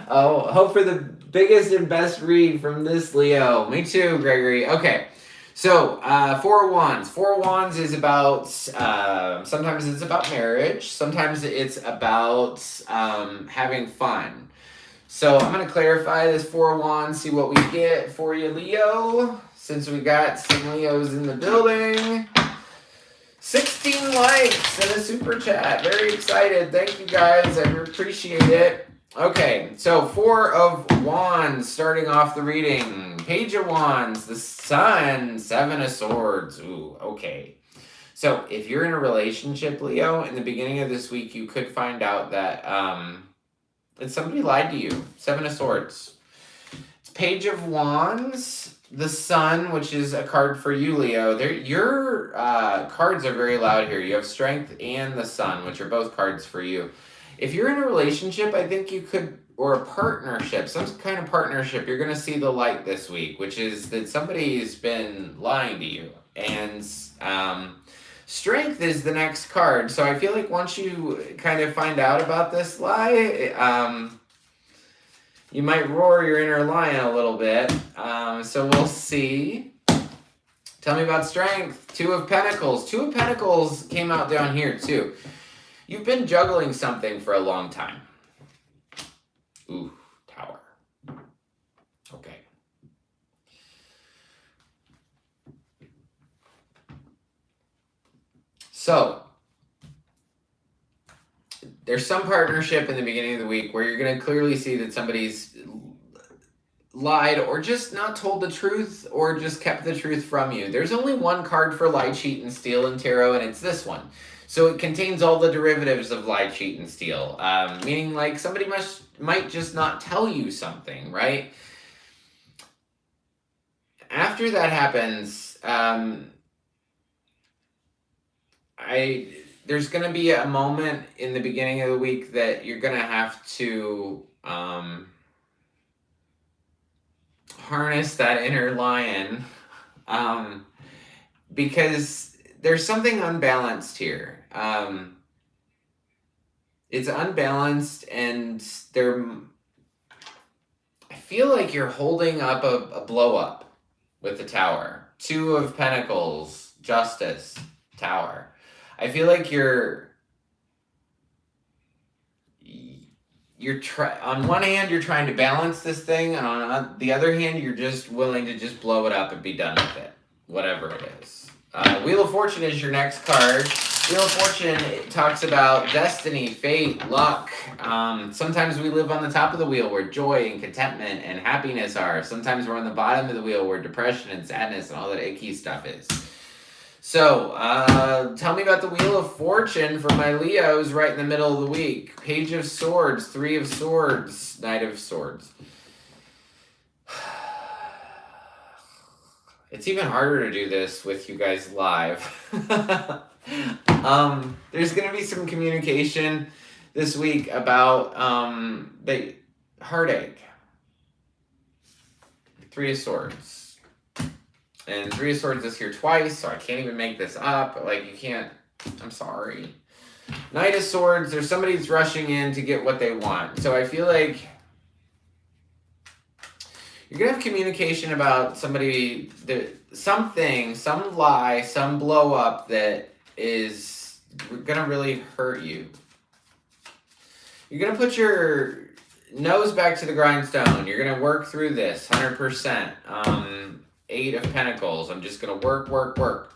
Speaker 1: oh, hope for the biggest and best read from this Leo. Me too, Gregory. Okay, so Four of Wands. Four of Wands is about, sometimes it's about marriage, sometimes it's about having fun. So I'm going to clarify this Four of Wands, see what we get for you, Leo, since we got some Leos in the building. 16 likes and a super chat. Very excited. Thank you guys. I appreciate it. Okay, so Four of Wands starting off the reading. Page of Wands, the Sun, Seven of Swords. Ooh, okay. So if you're in a relationship, Leo, in the beginning of this week, you could find out that somebody lied to you. Seven of Swords. It's Page of Wands. The Sun, which is a card for you, Leo. Your cards are very loud here. You have Strength and the Sun, which are both cards for you. If you're in a relationship, I think you could, or a partnership, some kind of partnership, you're going to see the light this week, which is that somebody's been lying to you. And Strength is the next card. So I feel like once you kind of find out about this lie, you might roar your inner lion a little bit. So we'll see. Tell me about Strength. Two of Pentacles. Two of Pentacles came out down here too. You've been juggling something for a long time. Ooh, Tower. Okay. So, there's some partnership in the beginning of the week where you're going to clearly see that somebody's lied or just not told the truth or just kept the truth from you. There's only one card for lie, cheat, and steal in tarot, and it's this one. So it contains all the derivatives of lie, cheat, and steal. Meaning like somebody might just not tell you something, right? After that happens, there's going to be a moment in the beginning of the week that you're going to have to harness that inner lion because there's something unbalanced here. It's unbalanced and I feel like you're holding up a blow up with the Tower. Two of Pentacles, Justice, Tower. I feel like you're on one hand you're trying to balance this thing, and on the other hand you're just willing to just blow it up and be done with it, whatever it is. Wheel of Fortune is your next card. Wheel of Fortune talks about destiny, fate, luck. Sometimes we live on the top of the wheel where joy and contentment and happiness are. Sometimes we're on the bottom of the wheel where depression and sadness and all that icky stuff is. So, tell me about the Wheel of Fortune for my Leos right in the middle of the week. Page of Swords, Three of Swords, Knight of Swords. It's even harder to do this with you guys live. There's going to be some communication this week about the heartache. Three of Swords. And Three of Swords is here twice, so I can't even make this up. Like, you can't... I'm sorry. Knight of Swords, there's somebody that's rushing in to get what they want. So I feel like You're going to have communication about somebody, something, some lie, some blow up that is going to really hurt you. You're going to put your nose back to the grindstone. You're going to work through this 100%. 8 of Pentacles. I'm just going to work.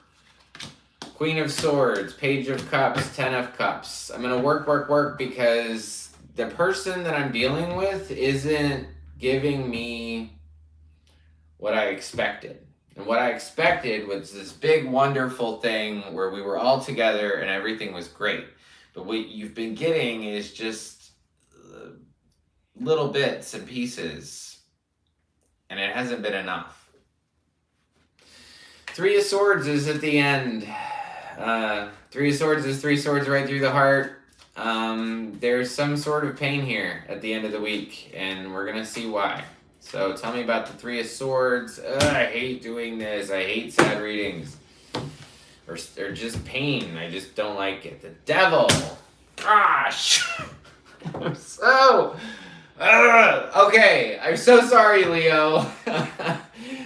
Speaker 1: Queen of Swords, Page of Cups, 10 of Cups. I'm going to work because the person that I'm dealing with isn't giving me what I expected. And what I expected was this big, wonderful thing where we were all together and everything was great. But what you've been getting is just little bits and pieces. And it hasn't been enough. 3 of Swords is at the end. 3 of Swords is 3 swords right through the heart. There's some sort of pain here at the end of the week, and we're going to see why. So tell me about the 3 of Swords. I hate doing this. I hate sad readings. Or just pain. I just don't like it. The Devil. Gosh. I'm so... okay. I'm so sorry, Leo.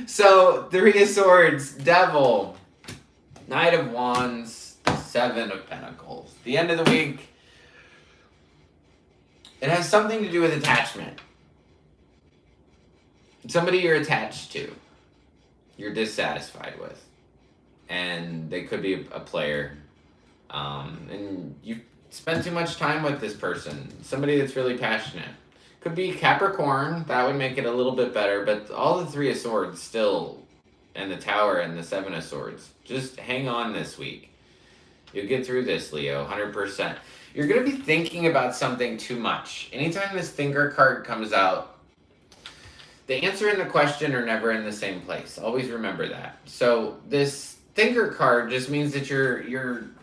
Speaker 1: So, 3 of Swords. Devil. Knight of Wands. 7 of Pentacles. The end of the week. It has something to do with attachment. Somebody you're attached to, you're dissatisfied with, and they could be a player, and you spend too much time with this person, somebody that's really passionate. Could be Capricorn, that would make it a little bit better, but all the 3 of Swords still, and the Tower and the 7 of Swords, just hang on this week. You'll get through this, Leo, 100%. You're going to be thinking about something too much. Anytime this thinker card comes out, the answer and the question are never in the same place. Always remember that. So this thinker card just means that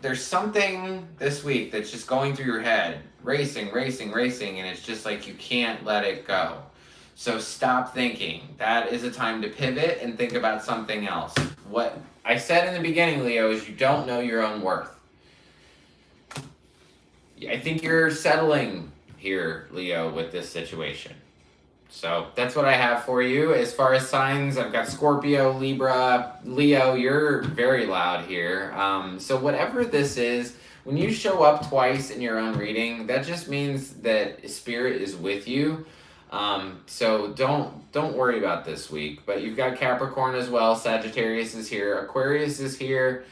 Speaker 1: there's something this week that's just going through your head, racing, and it's just like you can't let it go. So stop thinking. That is a time to pivot and think about something else. What I said in the beginning, Leo, is you don't know your own worth. I think you're settling here, Leo, with this situation. So that's what I have for you. As far as signs, I've got Scorpio, Libra, Leo. You're very loud here. So whatever this is, when you show up twice in your own reading, that just means that Spirit is with you. So don't worry about this week. But you've got Capricorn as well. Sagittarius is here. Aquarius is here.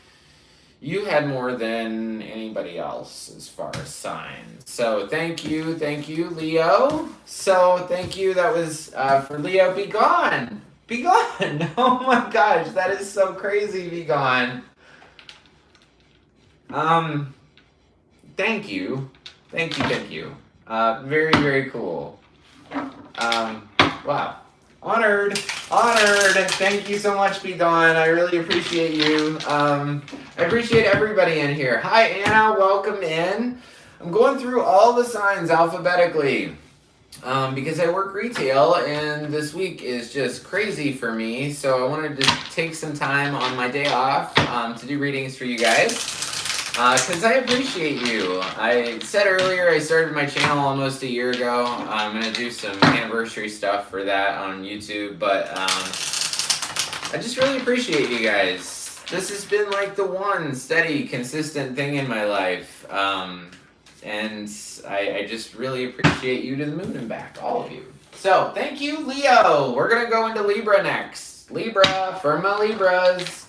Speaker 1: You had more than anybody else as far as signs. So thank you, Leo. So thank you. That was for Leo. Be gone. Be gone. Oh my gosh, that is so crazy. Be gone. Thank you. Very, very cool. Wow. Honored. Thank you so much, Be Gone. I really appreciate you. I appreciate everybody in here. Hi, Anna. Welcome in. I'm going through all the signs alphabetically because I work retail, and this week is just crazy for me. So I wanted to take some time on my day off to do readings for you guys. Because I appreciate you. I said earlier I started my channel almost a year ago. I'm going to do some anniversary stuff for that on YouTube. But I just really appreciate you guys. This has been like the one steady, consistent thing in my life. And I just really appreciate you to the moon and back, all of you. So thank you, Leo. We're going to go into Libra next. Libra, for my Libras.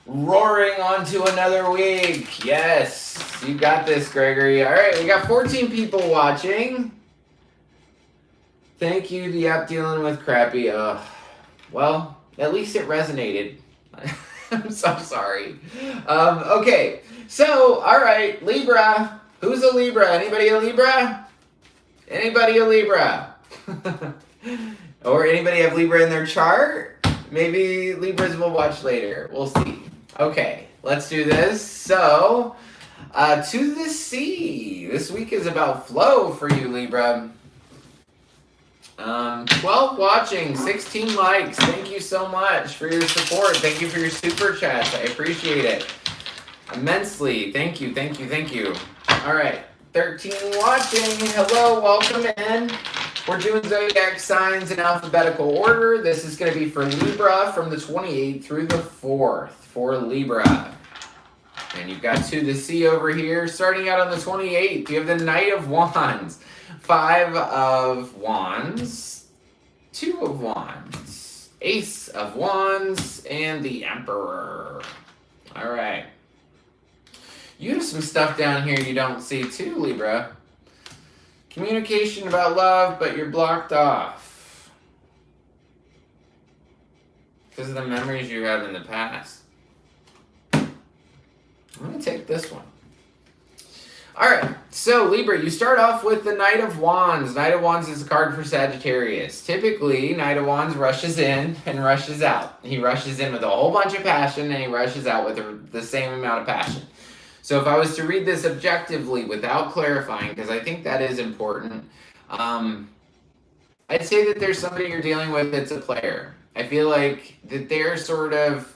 Speaker 1: Roaring on to another week. Yes, you got this, Gregory. All right, we got 14 people watching. Thank you. Yep, dealing with crappy. Well, at least it resonated. I'm so sorry. Okay, so, all right, Libra. Who's a Libra? Anybody a Libra? Anybody a Libra? Or anybody have Libra in their chart? Maybe Libras will watch later. We'll see. Okay, let's do this. So, to the sea. This week is about flow for you, Libra. 12 watching, 16 likes. Thank you so much for your support. Thank you for your super chats. I appreciate it immensely. Thank you. All right, 13 watching. Hello, welcome in. We're doing zodiac signs in alphabetical order. This is going to be for Libra from the 28th through the 4th for Libra. And you've got 2 to see over here. Starting out on the 28th, you have the Knight of Wands, 5 of Wands, 2 of Wands, Ace of Wands, and the Emperor. All right. You have some stuff down here you don't see too, Libra. Communication about love, but you're blocked off because of the memories you had in the past. I'm going to take this one. All right, so Libra, you start off with the Knight of Wands. Knight of Wands is a card for Sagittarius. Typically, Knight of Wands rushes in and rushes out. He rushes in with a whole bunch of passion, and he rushes out with the same amount of passion. So if I was to read this objectively without clarifying, because I think that is important, I'd say that there's somebody you're dealing with that's a player. I feel like that they're sort of...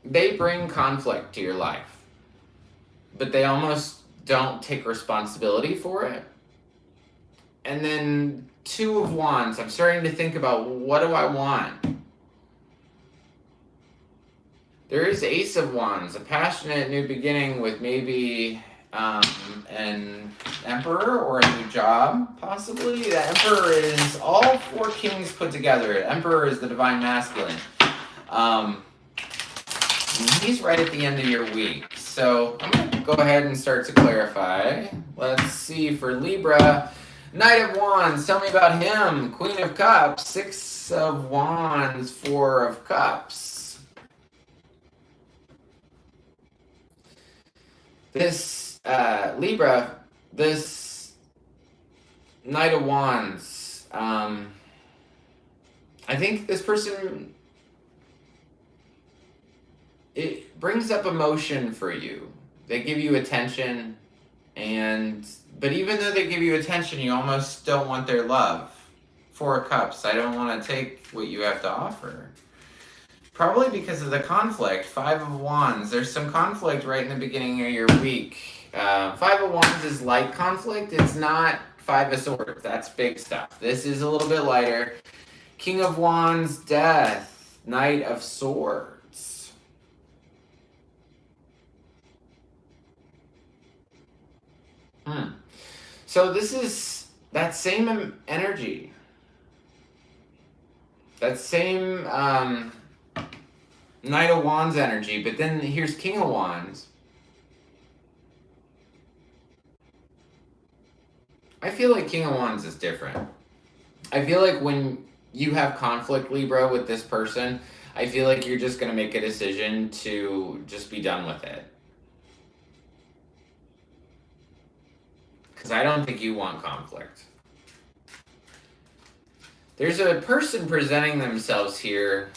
Speaker 1: they bring conflict to your life, but they almost don't take responsibility for it. And then 2 of Wands, I'm starting to think about, what do I want? There is Ace of Wands, a passionate new beginning with maybe an Emperor or a new job, possibly. The Emperor is all 4 kings put together. Emperor is the divine masculine. He's right at the end of your week. So I'm going to go ahead and start to clarify. Let's see for Libra. Knight of Wands, tell me about him. Queen of Cups, 6 of Wands, 4 of Cups. This Libra, this Knight of Wands, I think this person, it brings up emotion for you. They give you attention, but even though they give you attention, you almost don't want their love. 4 of Cups, I don't want to take what you have to offer. Probably because of the conflict. 5 of Wands. There's some conflict right in the beginning of your week. 5 of Wands is light conflict. It's not 5 of Swords. That's big stuff. This is a little bit lighter. King of Wands, Death. Knight of Swords. So this is that same energy. That same... Knight of Wands energy, but then here's King of Wands. I feel like King of Wands is different. I feel like when you have conflict, Libra, with this person, I feel like you're just going to make a decision to just be done with it. Because I don't think you want conflict. There's a person presenting themselves here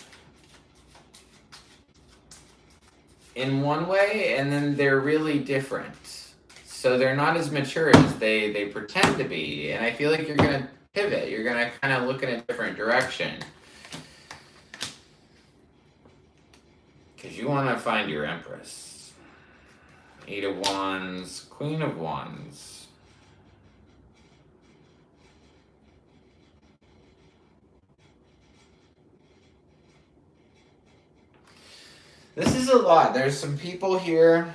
Speaker 1: in one way, and then they're really different. So they're not as mature as they pretend to be. And I feel like you're going to pivot. You're going to kind of look in a different direction. Because you want to find your Empress. 8 of Wands, Queen of Wands. This is a lot. There's some people here.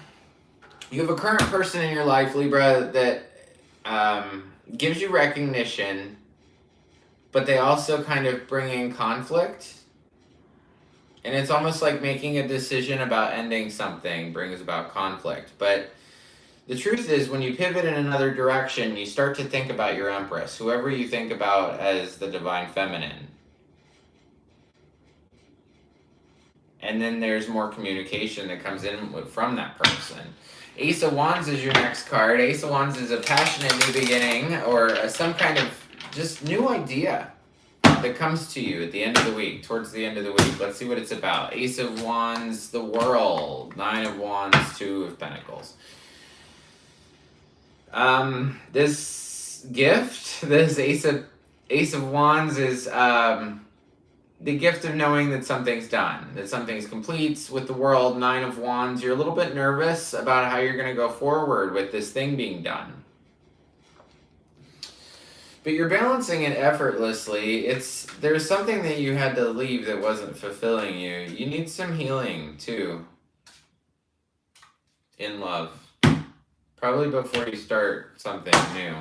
Speaker 1: You have a current person in your life, Libra, that gives you recognition, but they also kind of bring in conflict. And it's almost like making a decision about ending something brings about conflict. But the truth is, when you pivot in another direction, you start to think about your Empress, whoever you think about as the divine feminine. And then there's more communication that comes in from that person. Ace of Wands is your next card. Ace of Wands is a passionate new beginning or some kind of just new idea that comes to you at the end of the week, towards the end of the week. Let's see what it's about. Ace of Wands, the World. 9 of Wands, 2 of Pentacles. This gift, this Ace of Wands is the gift of knowing that something's done, that something's complete with the world. 9 of Wands. You're a little bit nervous about how you're going to go forward with this thing being done. But you're balancing it effortlessly. There's something that you had to leave that wasn't fulfilling you. You need some healing, too. In love. Probably before you start something new.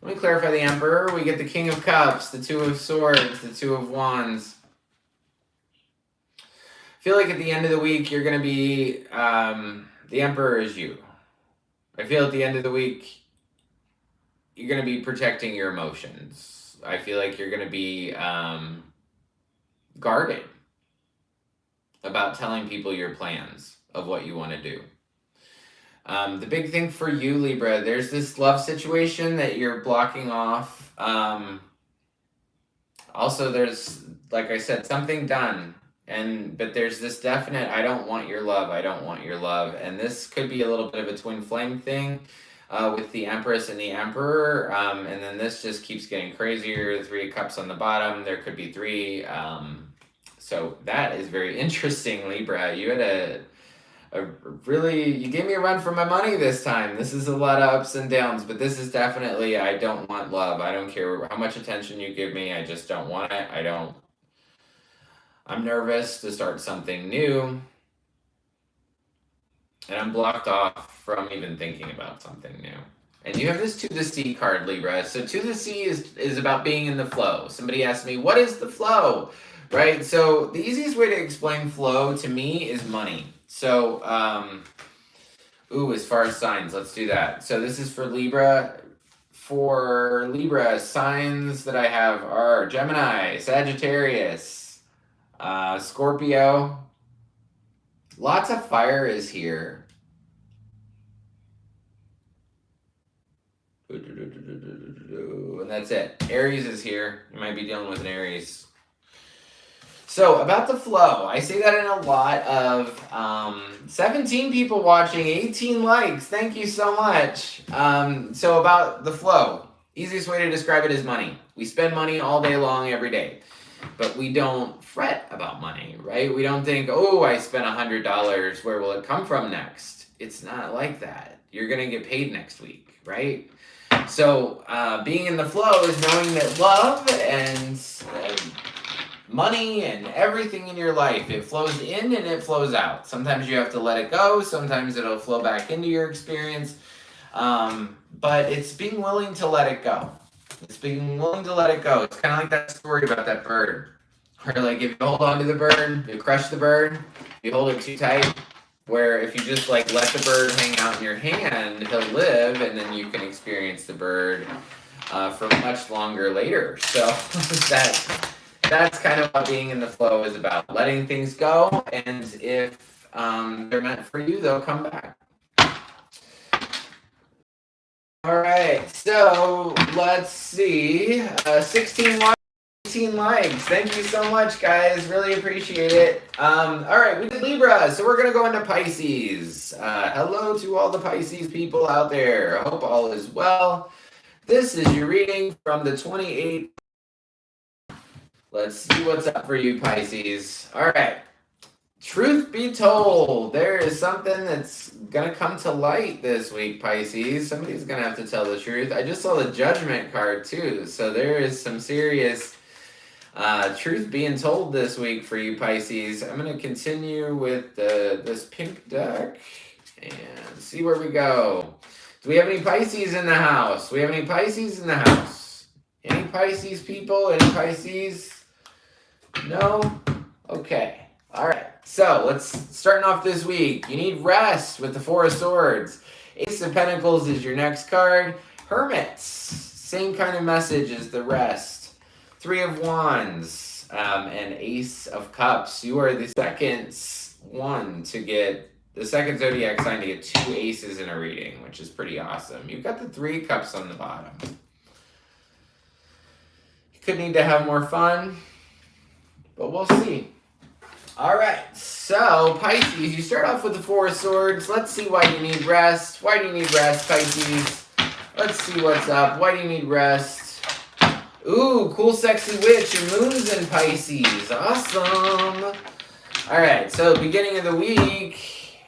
Speaker 1: Let me clarify the Emperor. We get the King of Cups, the 2 of Swords, the 2 of Wands. I feel like at the end of the week, you're going to be... the Emperor is you. I feel at the end of the week, you're going to be protecting your emotions. I feel like you're going to be guarded about telling people your plans of what you want to do. The big thing for you, Libra, there's this love situation that you're blocking off. Also, there's, like I said, something done. But there's this definite, I don't want your love, I don't want your love. And this could be a little bit of a twin flame thing. With the Empress and the Emperor, and then this just keeps getting crazier. 3 of Cups on the bottom. There could be 3. So that is very interesting, Libra. You had a really, you gave me a run for my money this time. This is a lot of ups and downs, but this is definitely, I don't want love. I don't care how much attention you give me. I just don't want it. I'm nervous to start something new. And I'm blocked off from even thinking about something new. And you have this To the Sea card, Libra. So To the Sea is about being in the flow. Somebody asked me, what is the flow? Right? So the easiest way to explain flow to me is money. So, as far as signs, let's do that. So this is for Libra. For Libra, signs that I have are Gemini, Sagittarius, Scorpio. Lots of fire is here. And that's it. Aries is here. You might be dealing with an Aries. So, about the flow. I say that in a lot of 17 people watching, 18 likes. Thank you so much. So, about the flow. Easiest way to describe it is money. We spend money all day long, every day. But we don't fret about money, right? We don't think, oh, I spent $100. Where will it come from next? It's not like that. You're going to get paid next week, right? So being in the flow is knowing that love and money and everything in your life, it flows in and it flows out. Sometimes you have to let it go. Sometimes it'll flow back into your experience. But it's being willing to let it go. It's being willing to let it go. It's kind of like that story about that bird. Where, like, if you hold on to the bird, you crush the bird, you hold it too tight. Where if you just, like, let the bird hang out in your hand, he'll live, and then you can experience the bird for much longer later. So that's kind of what being in the flow is about. Letting things go, and if they're meant for you, they'll come back. All right, so let's see. 16 likes. Thank you so much, guys. Really appreciate it. All right, we did Libra, so we're going to go into Pisces. Hello to all the Pisces people out there. I hope all is well. This is your reading from the 28th. Let's see what's up for you, Pisces. All right. Truth be told, there is something that's going to come to light this week, Pisces. Somebody's going to have to tell the truth. I just saw the Judgment card, too. So there is some serious truth being told this week for you, Pisces. I'm going to continue with this pink deck and see where we go. Do we have any Pisces in the house? We have any Pisces in the house? Any Pisces people? Any Pisces? No? Okay. All right, so let's starting off this week. You need rest with the 4 of Swords. Ace of Pentacles is your next card. Hermits, same kind of message as the rest. 3 of Wands and Ace of Cups. You are the second one to get, the second Zodiac sign to get 2 aces in a reading, which is pretty awesome. You've got the 3 cups on the bottom. You could need to have more fun, but we'll see. All right, so Pisces, you start off with the 4 of Swords. Let's see why you need rest. Why do you need rest, Pisces? Let's see what's up. Why do you need rest? Ooh, cool, sexy witch. Your moon's in Pisces. Awesome. All right, so beginning of the week,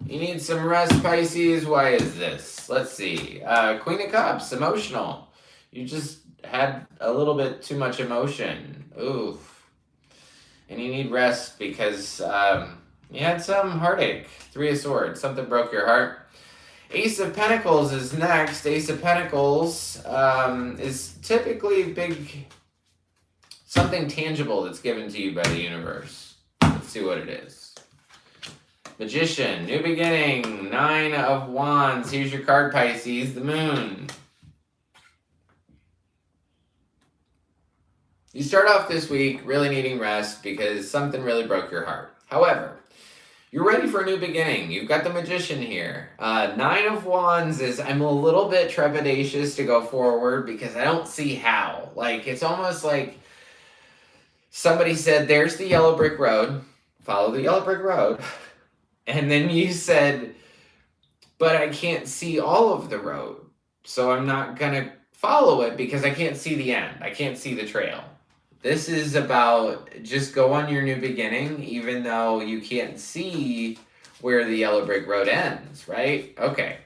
Speaker 1: you need some rest, Pisces. Why is this? Let's see. Queen of Cups, emotional. You just had a little bit too much emotion. Oof. And you need rest because you had some heartache. Three of Swords, something broke your heart. Ace of Pentacles is next. Ace of Pentacles is typically something tangible that's given to you by the universe. Let's see what it is. Magician, new beginning, 9 of Wands. Here's your card, Pisces, the moon. You start off this week really needing rest because something really broke your heart. However, you're ready for a new beginning. You've got the Magician here. 9 of Wands is, I'm a little bit trepidatious to go forward because I don't see how. Like, it's almost like somebody said, there's the yellow brick road. Follow the yellow brick road. And then you said, but I can't see all of the road. So I'm not going to follow it because I can't see the end. I can't see the trail. This is about just go on your new beginning, even though you can't see where the yellow brick road ends, right? Okay.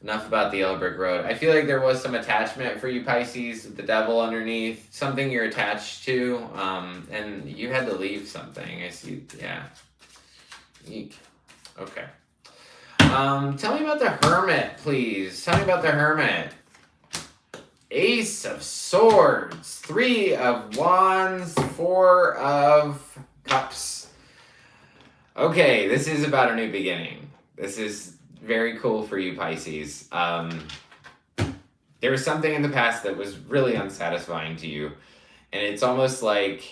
Speaker 1: Enough about the yellow brick road. I feel like there was some attachment for you, Pisces, with the devil underneath. Something you're attached to, and you had to leave something. I see, yeah. Eek. Okay. Tell me about the Hermit, please. Tell me about the Hermit. Ace of Swords, 3 of Wands, 4 of Cups. Okay, this is about a new beginning. This is very cool for you, Pisces. There was something in the past that was really unsatisfying to you, and it's almost like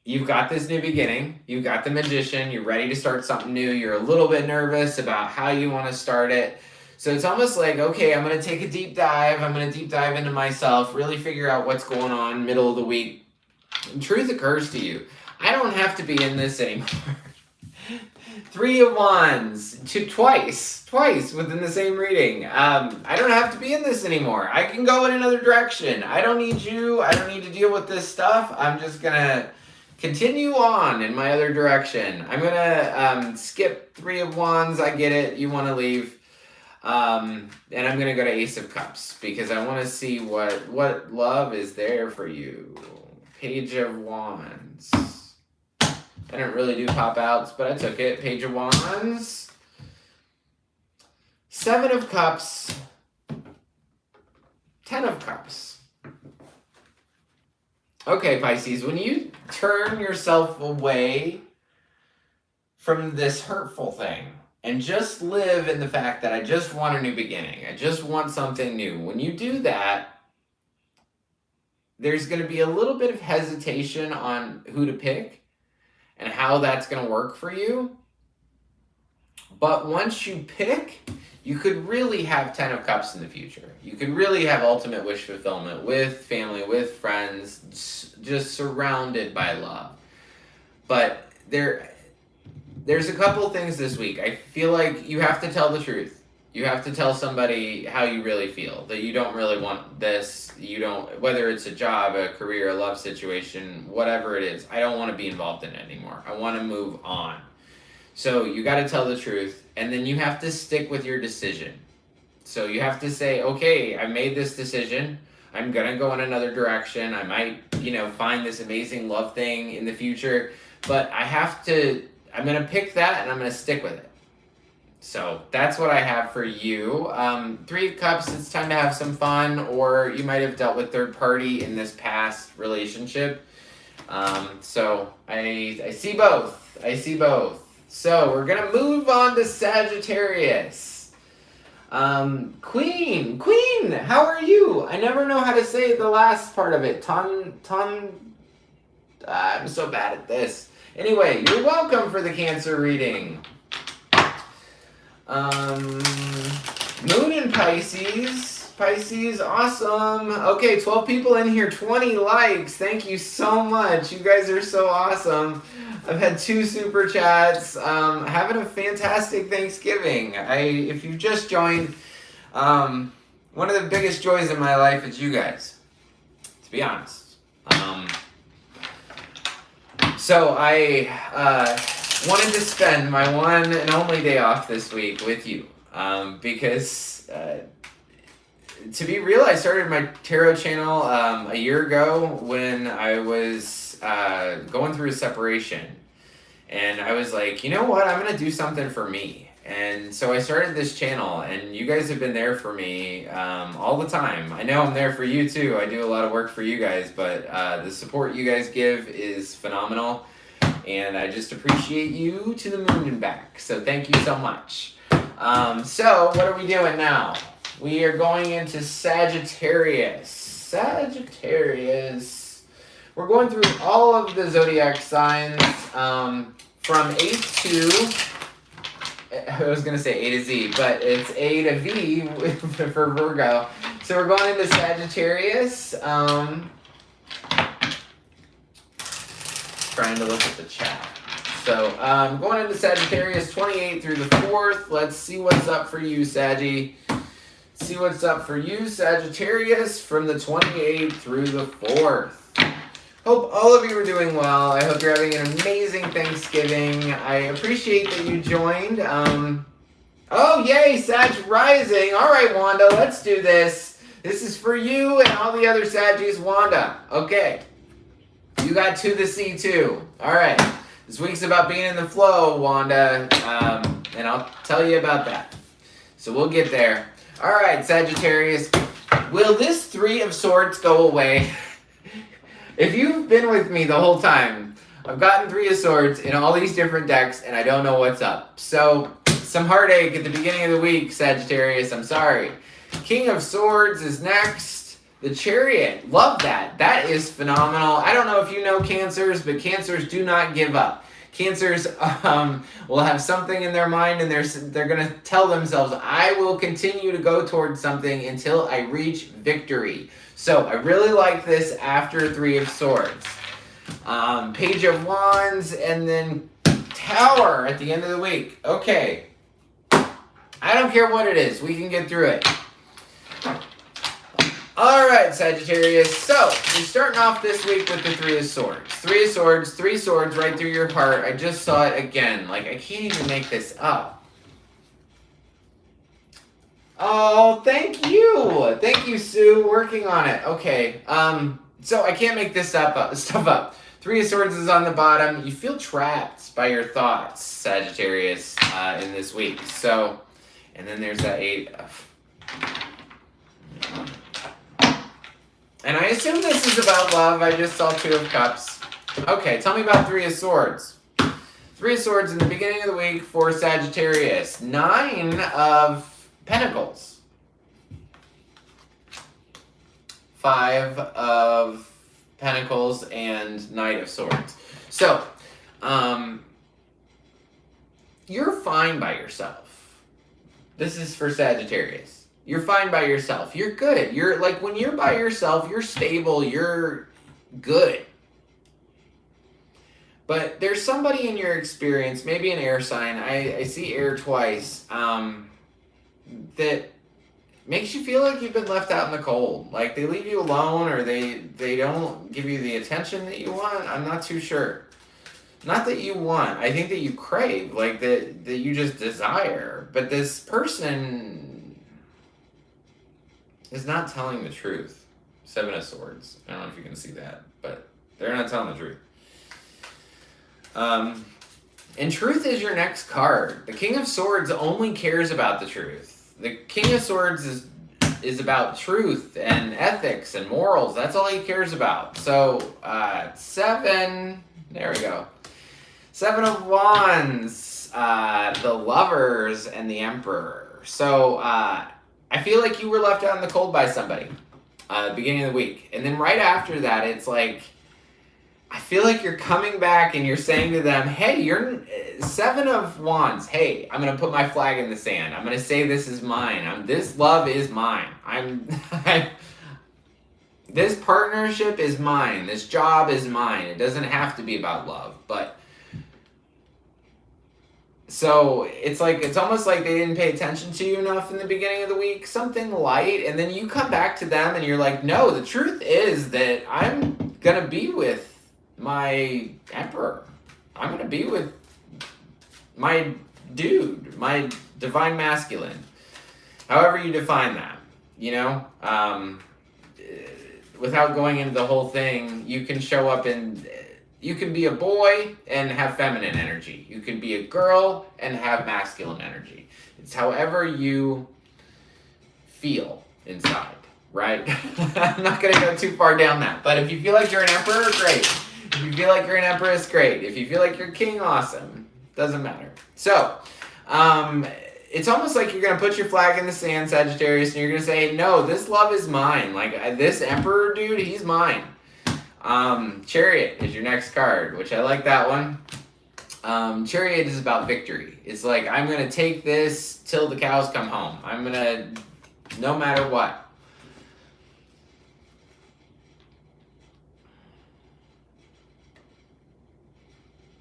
Speaker 1: you've got this new beginning, you've got the Magician, you're ready to start something new, you're a little bit nervous about how you want to start it. So it's almost like, okay, I'm going to take a deep dive. I'm going to deep dive into myself, really figure out what's going on middle of the week. And truth occurs to you. I don't have to be in this anymore. 3 of Wands, twice within the same reading. I don't have to be in this anymore. I can go in another direction. I don't need you. I don't need to deal with this stuff. I'm just going to continue on in my other direction. I'm going to skip 3 of Wands. I get it. You want to leave. And I'm going to go to Ace of Cups because I want to see what love is there for you. Page of Wands. I didn't really do pop outs, but I took it. Page of Wands. 7 of Cups. 10 of Cups. Okay, Pisces, when you turn yourself away from this hurtful thing, and just live in the fact that I just want a new beginning. I just want something new. When you do that, there's going to be a little bit of hesitation on who to pick and how that's going to work for you. But once you pick, you could really have 10 of Cups in the future. You could really have ultimate wish fulfillment with family, with friends, just surrounded by love. But there's a couple things this week. I feel like you have to tell the truth. You have to tell somebody how you really feel, that you don't really want this. You don't, whether it's a job, a career, a love situation, whatever it is, I don't want to be involved in it anymore. I want to move on. So you got to tell the truth, and then you have to stick with your decision. So you have to say, okay, I made this decision. I'm going to go in another direction. I might, find this amazing love thing in the future, but I'm going to pick that and I'm going to stick with it. So that's what I have for you. 3 of Cups, it's time to have some fun, or you might have dealt with third party in this past relationship. So I see both. So we're going to move on to Sagittarius. Queen, how are you? I never know how to say the last part of it. I'm so bad at this. Anyway, you're welcome for the Cancer reading. Moon in Pisces. Pisces, awesome. Okay, 12 people in here, 20 likes. Thank you so much. You guys are so awesome. I've had 2 super chats. Having a fantastic Thanksgiving. If you've just joined, one of the biggest joys in my life is you guys, to be honest. So I wanted to spend my one and only day off this week with you, because to be real, I started my tarot channel a year ago when I was going through a separation. And I was like, you know what? I'm going to do something for me. And so I started this channel, and you guys have been there for me all the time. I know I'm there for you too. I do a lot of work for you guys, but the support you guys give is phenomenal. And I just appreciate you to the moon and back. So thank you so much. So what are we doing now? We are going into Sagittarius. Sagittarius. We're going through all of the zodiac signs from A to, I was going to say A to Z, but it's A to V for Virgo. So we're going into Sagittarius. Trying to look at the chat. So going into Sagittarius 28 through the 4th. Let's see what's up for you, Saggy. See what's up for you, Sagittarius, from the 28th through the 4th. Hope all of you are doing well. I hope you're having an amazing Thanksgiving. I appreciate that you joined. Oh, yay, Sag Rising. All right, Wanda, let's do this. This is for you and all the other Saggies. Wanda, okay. You got to the C too. All right. This week's about being in the flow, Wanda, and I'll tell you about that. So we'll get there. All right, Sagittarius. Will this 3 of Swords go away? If you've been with me the whole time, I've gotten 3 of Swords in all these different decks, and I don't know what's up. So, some heartache at the beginning of the week, Sagittarius. I'm sorry. King of Swords is next. The Chariot. Love that. That is phenomenal. I don't know if you know Cancers, but Cancers do not give up. Cancers will have something in their mind, and they're going to tell themselves, I will continue to go towards something until I reach victory. So I really like this after 3 of Swords. Page of Wands, and then Tower at the end of the week. Okay. I don't care what it is. We can get through it. All right, Sagittarius. So you're starting off this week with the 3 of Swords. 3 of Swords, 3 swords right through your heart. I just saw it again. Like, I can't even make this up. Oh, thank you. Thank you, Sue. Working on it. Okay. So I can't make this stuff up. 3 of Swords is on the bottom. You feel trapped by your thoughts, Sagittarius, in this week. So, and then there's that 8 of... And I assume this is about love. I just saw 2 of Cups. Okay, tell me about 3 of Swords. 3 of Swords in the beginning of the week for Sagittarius. 9 of Pentacles. 5 of Pentacles and Knight of Swords. So, you're fine by yourself. This is for Sagittarius. You're fine by yourself. You're good. You're like, when you're by yourself, you're stable, you're good. But there's somebody in your experience, maybe an air sign, I see air twice, that makes you feel like you've been left out in the cold. Like they leave you alone, or they don't give you the attention that you want. I'm not too sure. Not that you want. I think that you crave, like that you just desire. But this person is not telling the truth. 7 of Swords. I don't know if you can see that, but they're not telling the truth. And truth is your next card. The King of Swords only cares about the truth. The King of Swords is about truth and ethics and morals. That's all he cares about. So, 7, there we go. 7 of Wands, the Lovers, and the Emperor. So, I feel like you were left out in the cold by somebody beginning of the week. And then right after that, it's like, I feel like you're coming back and you're saying to them, hey, you're 7 of Wands. Hey, I'm going to put my flag in the sand. I'm going to say this is mine. This love is mine. This partnership is mine. This job is mine. It doesn't have to be about love, but So it's like, it's almost like they didn't pay attention to you enough in the beginning of the week, something light, and then you come back to them and you're like, no, the truth is that I'm gonna be with my emperor. I'm gonna be with my dude, my divine masculine. However you define that, you know? Without going into the whole thing, you can show up in, you can be a boy and have feminine energy. You can be a girl and have masculine energy. It's however you feel inside, right? I'm not going to go too far down that. But if you feel like you're an emperor, great. If you feel like you're an empress, great. If you feel like you're king, awesome. Doesn't matter. So, it's almost like you're going to put your flag in the sand, Sagittarius, and you're going to say, no, this love is mine. Like, this emperor dude, he's mine. Chariot is your next card, which I like that one. Chariot is about victory. It's like, I'm going to take this till the cows come home. I'm going to, no matter what.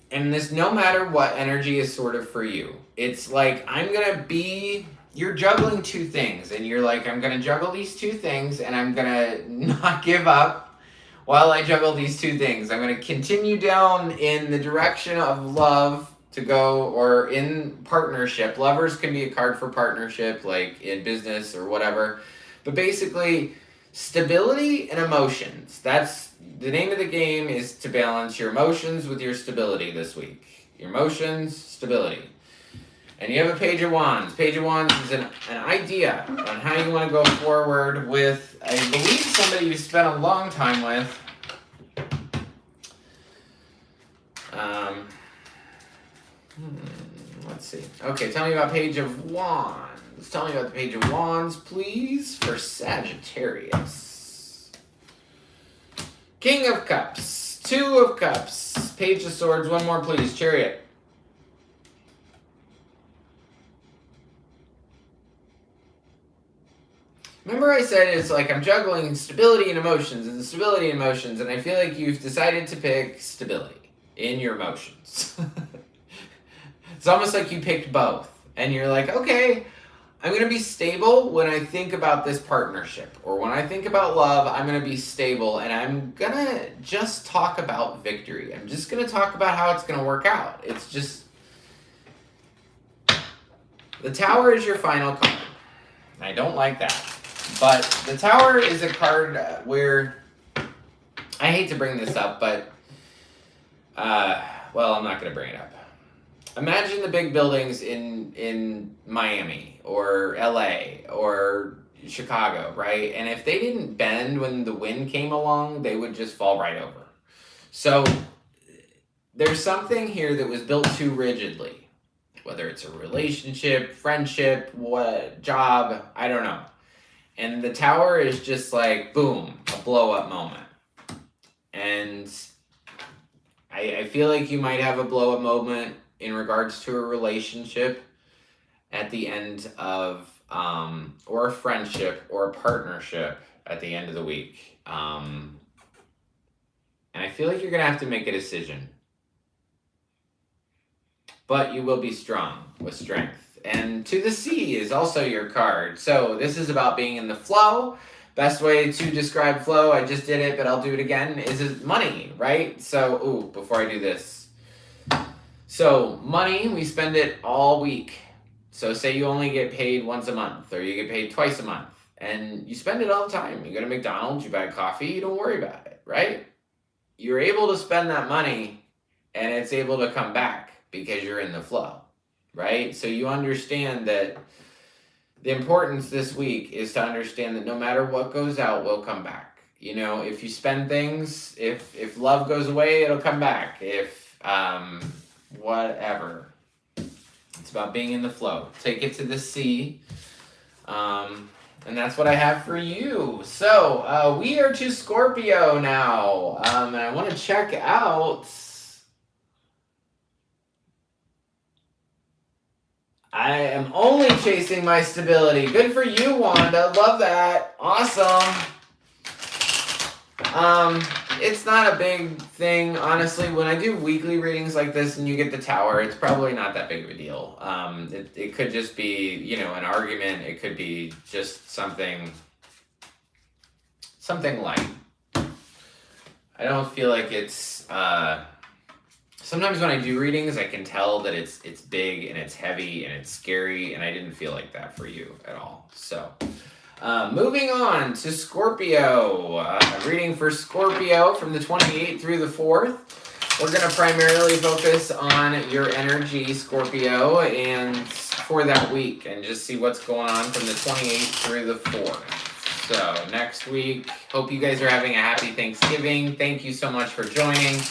Speaker 1: And this no matter what energy is sort of for you. It's like, I'm going to be, you're juggling two things. And you're like, I'm going to juggle these two things and I'm going to not give up while I juggle these two things. I'm going to continue down in the direction of love to go, or in partnership. Lovers can be a card for partnership, like in business or whatever. But basically, stability and emotions. That's the name of the game, is to balance your emotions with your stability this week. Your emotions, stability. And you have a Page of Wands. Page of Wands is an idea on how you want to go forward with, I believe, somebody you spent a long time with. Let's see. Okay, tell me about Page of Wands. Tell me about the Page of Wands, please, for Sagittarius. King of Cups. Two of Cups. Page of Swords. One more, please. Chariot. Remember I said it's like I'm juggling stability and emotions, and I feel like you've decided to pick stability in your emotions. It's almost like you picked both, and you're like, okay, I'm going to be stable when I think about this partnership, or when I think about love, I'm going to be stable, and I'm going to just talk about victory. I'm just going to talk about how it's going to work out. It's just, the Tower is your final card. I don't like that. But the Tower is a card where, I hate to bring this up, but, well, I'm not going to bring it up. Imagine the big buildings in Miami or LA or Chicago, right? And if they didn't bend when the wind came along, they would just fall right over. So there's something here that was built too rigidly, whether it's a relationship, friendship, what, job, I don't know. And the Tower is just like, boom, a blow-up moment. And I feel like you might have a blow-up moment in regards to a relationship at the end of, or a friendship or a partnership at the end of the week. And I feel like you're going to have to make a decision. But you will be strong with strength. And To the Sea is also your card. So this is about being in the flow. Best way to describe flow, I just did it, but I'll do it again, is money, right? So, before I do this. So money, we spend it all week. So say you only get paid once a month, or you get paid twice a month, and you spend it all the time. You go to McDonald's, you buy coffee, you don't worry about it, right? You're able to spend that money, and it's able to come back because you're in the flow, right? So you understand that the importance this week is to understand that no matter what goes out, will come back. You know, if you spend things, if love goes away, it'll come back. If, whatever. It's about being in the flow. Take it to the sea. And that's what I have for you. So, we are to Scorpio now. And I want to check out... I am only chasing my stability. Good for you, Wanda. Love that. Awesome. It's not a big thing, honestly. When I do weekly readings like this and you get the Tower, it's probably not that big of a deal. It could just be, you know, an argument. It could be just something light. I don't feel like it's... sometimes when I do readings, I can tell that it's big and it's heavy and it's scary, and I didn't feel like that for you at all. So... moving on to Scorpio. Reading for Scorpio from the 28th through the 4th. We're going to primarily focus on your energy, Scorpio, and for that week, and just see what's going on from the 28th through the 4th. So, next week, hope you guys are having a happy Thanksgiving. Thank you so much for joining.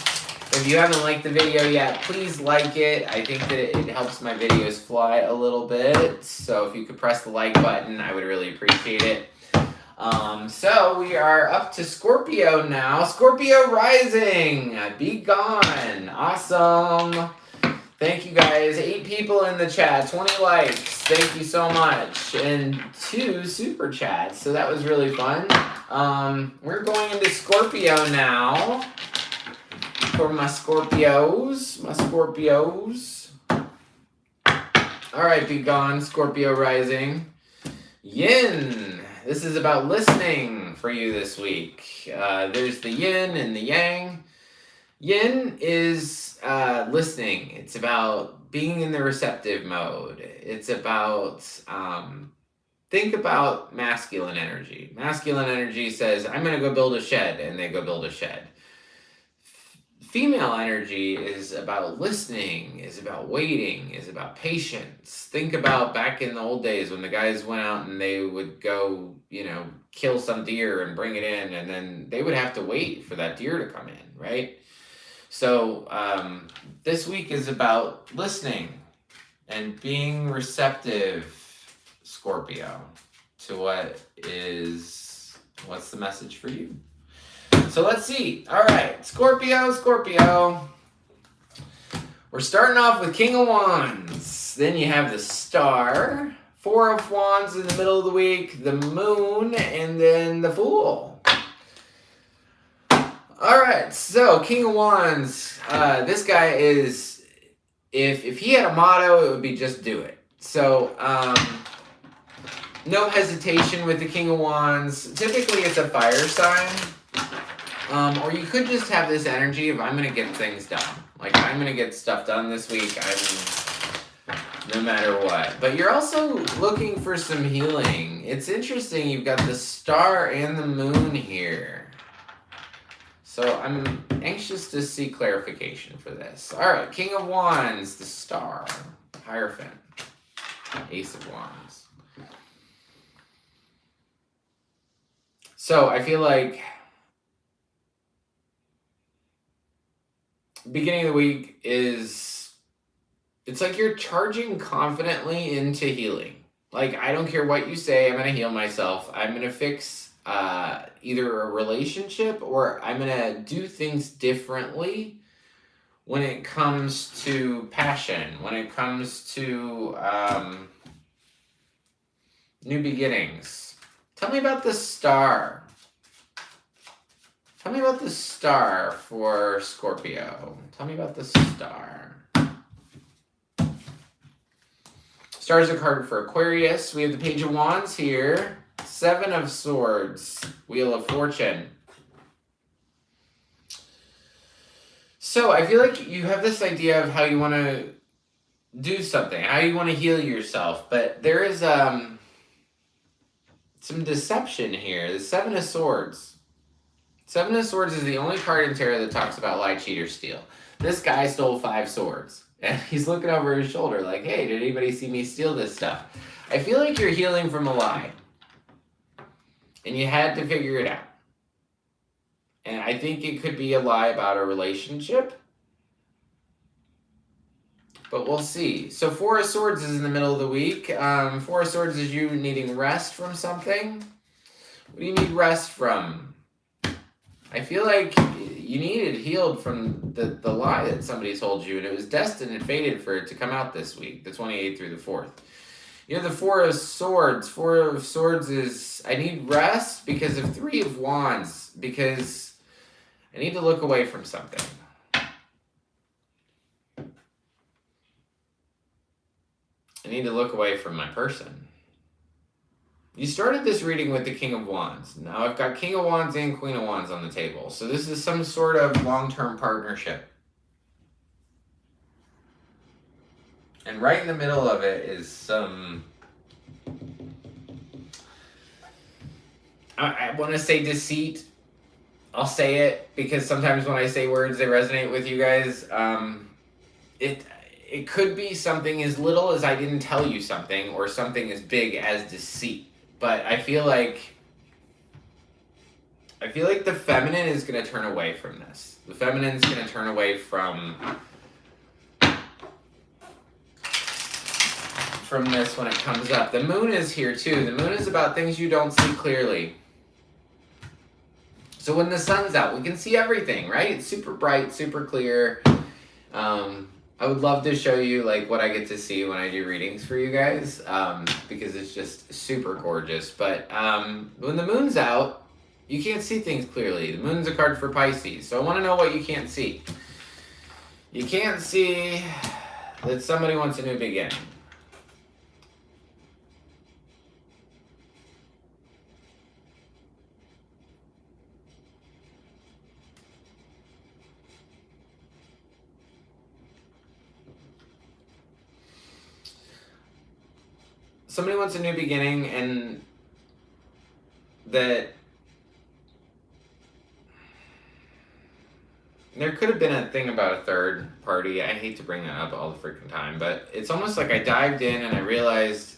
Speaker 1: If you haven't liked the video yet, please like it. I think that it helps my videos fly a little bit. So if you could press the like button, I would really appreciate it. So we are up to Scorpio now. Scorpio rising. Be gone. Awesome. Thank you guys. 8 people in the chat. 20 likes. Thank you so much. And 2 super chats. So that was really fun. We're going into Scorpio now. For my Scorpios. All right, be gone, Scorpio rising. Yin. This is about listening for you this week. There's the yin and the yang. Yin is listening. It's about being in the receptive mode. It's about, think about masculine energy. Masculine energy says, I'm going to go build a shed, and they go build a shed. Female energy is about listening, is about waiting, is about patience. Think about back in the old days when the guys went out and they would go, you know, kill some deer and bring it in, and then they would have to wait for that deer to come in, right? So this week is about listening and being receptive, Scorpio, to what's the message for you? So let's see. All right, Scorpio. We're starting off with King of Wands. Then you have the Star, 4 of Wands in the middle of the week, the Moon, and then the Fool. All right, so King of Wands. This guy is, if he had a motto, it would be just do it. So no hesitation with the King of Wands. Typically, it's a fire sign. Or you could just have this energy of, I'm going to get things done. Like, I'm going to get stuff done this week, no matter what. But you're also looking for some healing. It's interesting, you've got the Star and the Moon here. So I'm anxious to see clarification for this. All right, King of Wands, the Star, Hierophant, Ace of Wands. So I feel like beginning of the week it's like you're charging confidently into healing. Like, I don't care what you say, I'm going to heal myself. I'm going to fix either a relationship, or I'm going to do things differently when it comes to passion, when it comes to new beginnings. Tell me about the Star. Tell me about the Star for Scorpio. Tell me about the Star. Star is a card for Aquarius. We have the Page of Wands here. 7 of Swords. Wheel of Fortune. So I feel like you have this idea of how you want to do something, how you want to heal yourself, but there is some deception here. The 7 of Swords. 7 of Swords is the only card in tarot that talks about lie, cheat, or steal. This guy stole 5 swords. And he's looking over his shoulder like, hey, did anybody see me steal this stuff? I feel like you're healing from a lie. And you had to figure it out. And I think it could be a lie about a relationship. But we'll see. So 4 of Swords is in the middle of the week. 4 of Swords is you needing rest from something. What do you need rest from? I feel like you needed healed from the lie that somebody told you, and it was destined and fated for it to come out this week, the 28th through the 4th. You have the 4 of Swords. 4 of Swords is, I need rest because of 3 of Wands, because I need to look away from something. I need to look away from my person. You started this reading with the King of Wands. Now I've got King of Wands and Queen of Wands on the table. So this is some sort of long-term partnership. And right in the middle of it is some... I want to say deceit. I'll say it because sometimes when I say words, they resonate with you guys. It could be something as little as I didn't tell you something, or something as big as deceit. But I feel like the feminine is going to turn away from this. The feminine is going to turn away from this when it comes up. The moon is here too. The moon is about things you don't see clearly. So when the sun's out, we can see everything, right? It's super bright, super clear. I would love to show you like what I get to see when I do readings for you guys, because it's just super gorgeous. But when the moon's out, you can't see things clearly. The moon's a card for Pisces, so I want to know what you can't see. You can't see that somebody wants a new beginning. Somebody wants a new beginning, and that there could have been a thing about a third party. I hate to bring that up all the freaking time, but it's almost like I dived in and I realized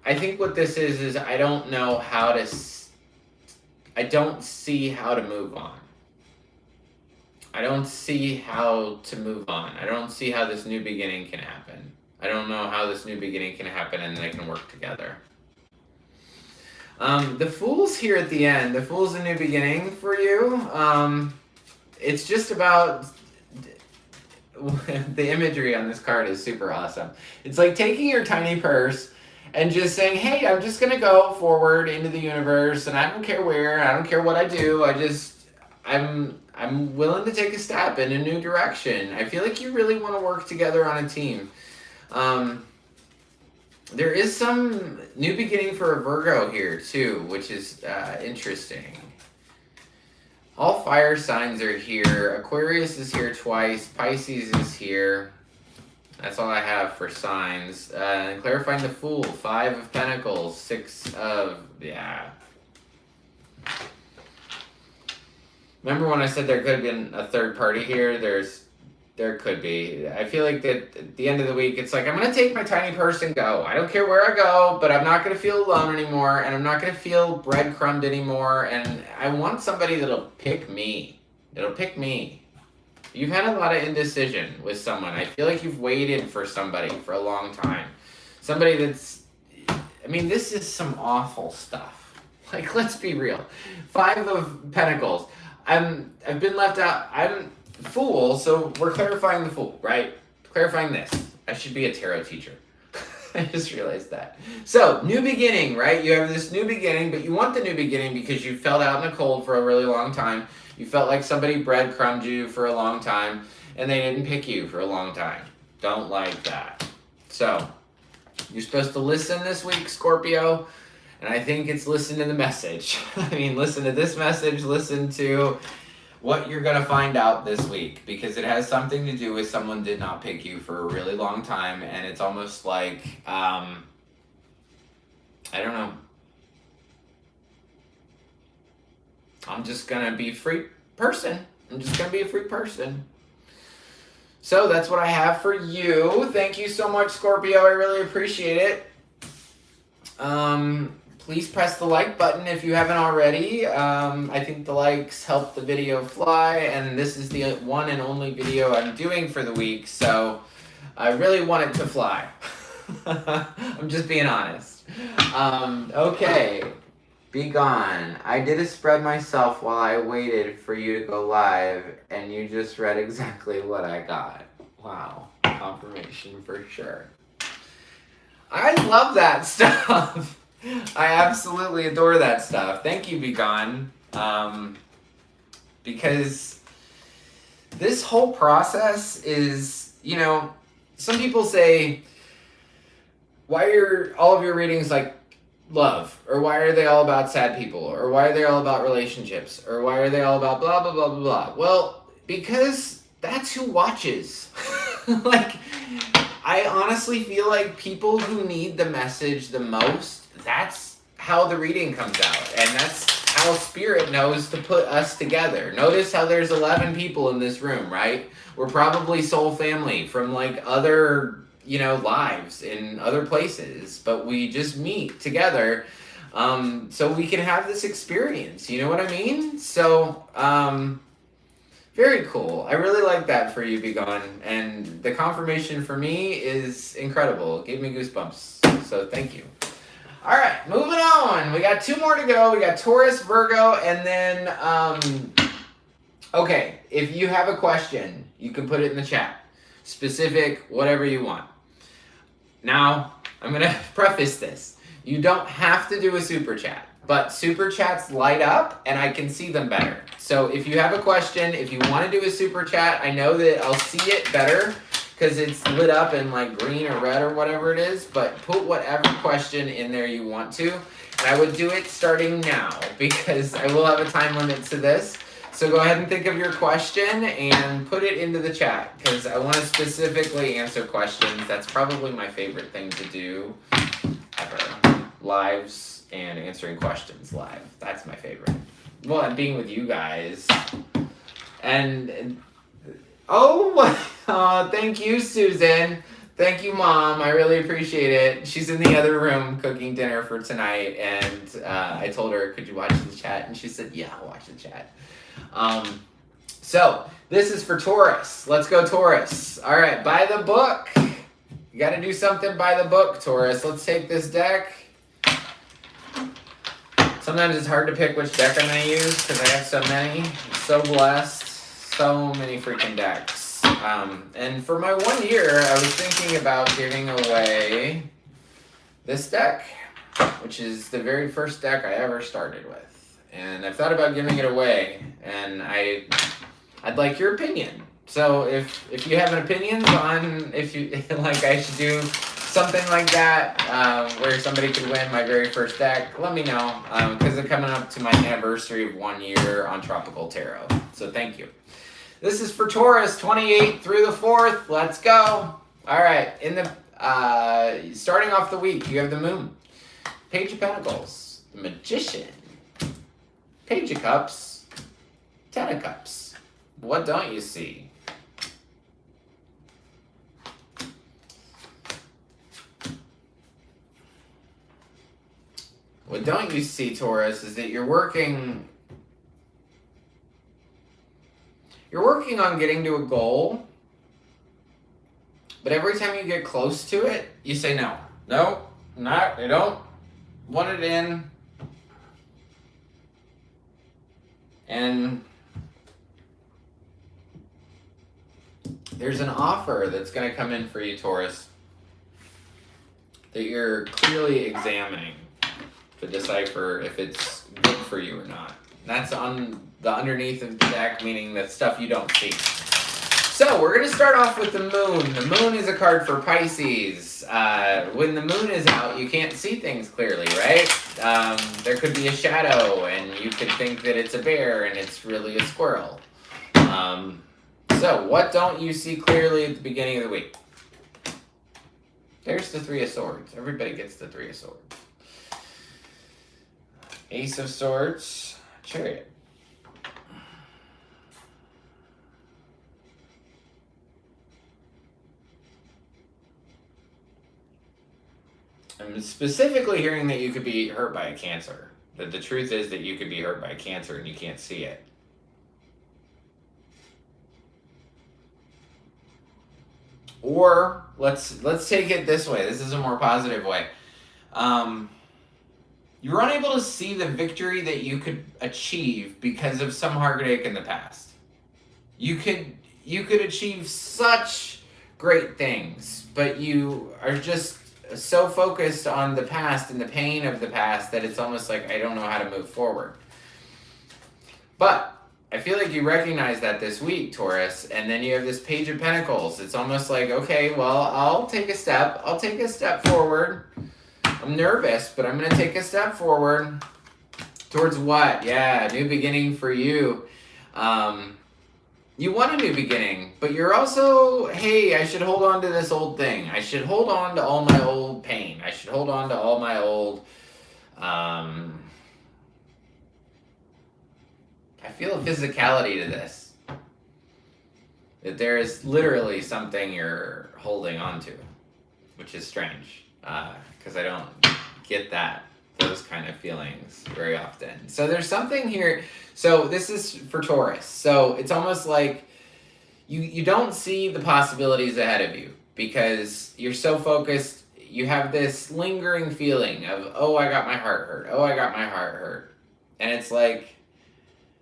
Speaker 1: I think what this is I don't know how to... I don't see how to move on. I don't see how to move on. I don't see how this new beginning can happen. I don't know how this new beginning can happen and they can work together. The Fool's here at the end. The Fool's a new beginning for you. It's just about... The imagery on this card is super awesome. It's like taking your tiny purse and just saying, hey, I'm just going to go forward into the universe, and I don't care where, I don't care what I do, I'm willing to take a step in a new direction. I feel like you really want to work together on a team. There is some new beginning for a Virgo here, too, which is interesting. All fire signs are here. Aquarius is here twice. Pisces is here. That's all I have for signs. Clarifying the Fool, 5 of Pentacles, 6 of... yeah. Remember when I said there could have been a third party here? There could be. I feel like that at the end of the week, it's like, I'm going to take my tiny purse and go. I don't care where I go, but I'm not going to feel alone anymore, and I'm not going to feel breadcrumbed anymore, and I want somebody that'll pick me. It'll pick me. You've had a lot of indecision with someone. I feel like you've waited for somebody for a long time. Somebody that's... I mean, this is some awful stuff. Like, let's be real. 5 of Pentacles. I've been left out. I'm Fool, so we're clarifying the Fool, right? Clarifying this. I should be a tarot teacher. I just realized that. So, new beginning, right? You have this new beginning, but you want the new beginning because you felt out in the cold for a really long time. You felt like somebody breadcrumbed you for a long time, and they didn't pick you for a long time. Don't like that. So, you're supposed to listen this week, Scorpio, and I think it's listen to the message. I mean, listen to this message, listen to what you're going to find out this week, because it has something to do with someone did not pick you for a really long time, and it's almost like, I don't know. I'm just going to be a free person. I'm just going to be a free person. So that's what I have for you. Thank you so much, Scorpio. I really appreciate it. Please press the like button if you haven't already. I think the likes help the video fly, and this is the one and only video I'm doing for the week, so I really want it to fly. I'm just being honest. Okay. Be gone. I did a spread myself while I waited for you to go live, and you just read exactly what I got. Wow. confirmation for sure. I love that stuff. I absolutely adore that stuff. Thank you, Begone. Because this whole process is, you know, some people say, why are all of your readings like love? Or why are they all about sad people? Or why are they all about relationships? Or why are they all about blah, blah, blah, blah, blah? Well, because that's who watches. Like, I honestly feel like people who need the message the most, that's how the reading comes out. And that's how Spirit knows to put us together. Notice how there's 11 people in this room, right? We're probably soul family from like other, you know, lives in other places, but we just meet together so we can have this experience. You know what I mean? So, very cool. I really like that for you, Begone. And the confirmation for me is incredible. It gave me goosebumps. So thank you. All right, moving on. We got 2 more to go. We got Taurus, Virgo, and then, okay, if you have a question, you can put it in the chat. Specific, whatever you want. Now, I'm going to preface this. You don't have to do a super chat, but super chats light up and I can see them better. So if you have a question, if you want to do a super chat, I know that I'll see it better because it's lit up in like green or red or whatever it is, but put whatever question in there you want to. And I would do it starting now because I will have a time limit to this. So go ahead and think of your question and put it into the chat because I want to specifically answer questions. That's probably my favorite thing to do ever. Lives and answering questions live. That's my favorite. Well, and being with you guys. And thank you, Susan. Thank you, Mom. I really appreciate it. She's in the other room cooking dinner for tonight, and I told her, could you watch the chat? And she said, yeah, I'll watch the chat. So, this is for Taurus. Let's go, Taurus. All right, by the book. You got to do something by the book, Taurus. Let's take this deck. Sometimes it's hard to pick which deck I'm going to use because I have so many. I'm so blessed. So many freaking decks. And for my 1 year, I was thinking about giving away this deck, which is the very first deck I ever started with. And I've thought about giving it away, and I'd like your opinion. So if you have an opinion on if you like I should do something like that, where somebody could win my very first deck, let me know, because it's coming up to my anniversary of 1 year on Tropical Tarot. So thank you. This is for Taurus, 28th through the 4th. Let's go. All right. In the starting off the week, you have the Moon, Page of Pentacles, the Magician, Page of Cups, Ten of Cups. What don't you see? What don't you see, Taurus, is that you're working on getting to a goal, but every time you get close to it, you say no. No, I don't want it in. And there's an offer that's going to come in for you, Taurus, that you're clearly examining to decipher if it's good for you or not. And that's on the underneath of the deck, meaning that stuff you don't see. So we're going to start off with the Moon. The Moon is a card for Pisces. When the Moon is out, you can't see things clearly, right? There could be a shadow, and you could think that it's a bear, and it's really a squirrel. So what don't you see clearly at the beginning of the week? There's the Three of Swords. Everybody gets the Three of Swords. Ace of Swords, Chariot. I'm specifically hearing that you could be hurt by a Cancer. That the truth is that you could be hurt by a Cancer and you can't see it. Or let's take it this way. This is a more positive way. You're unable to see the victory that you could achieve because of some heartache in the past. You could achieve such great things, but you are just so focused on the past and the pain of the past that it's almost like I don't know how to move forward. But I feel like you recognize that this week, Taurus, and then you have this Page of Pentacles. It's almost like, okay, well, I'll take a step. I'll take a step forward. I'm nervous, but I'm going to take a step forward. Towards what? Yeah, new beginning for you. You want a new beginning, but you're also, hey, I should hold on to this old thing. I should hold on to all my old pain. I should hold on to all my old... I feel a physicality to this. That there is literally something you're holding on to, which is strange, because I don't get those kind of feelings very often. So there's something here. So this is for Taurus. So it's almost like you don't see the possibilities ahead of you because you're so focused. You have this lingering feeling of, oh, I got my heart hurt. Oh, I got my heart hurt. And it's like,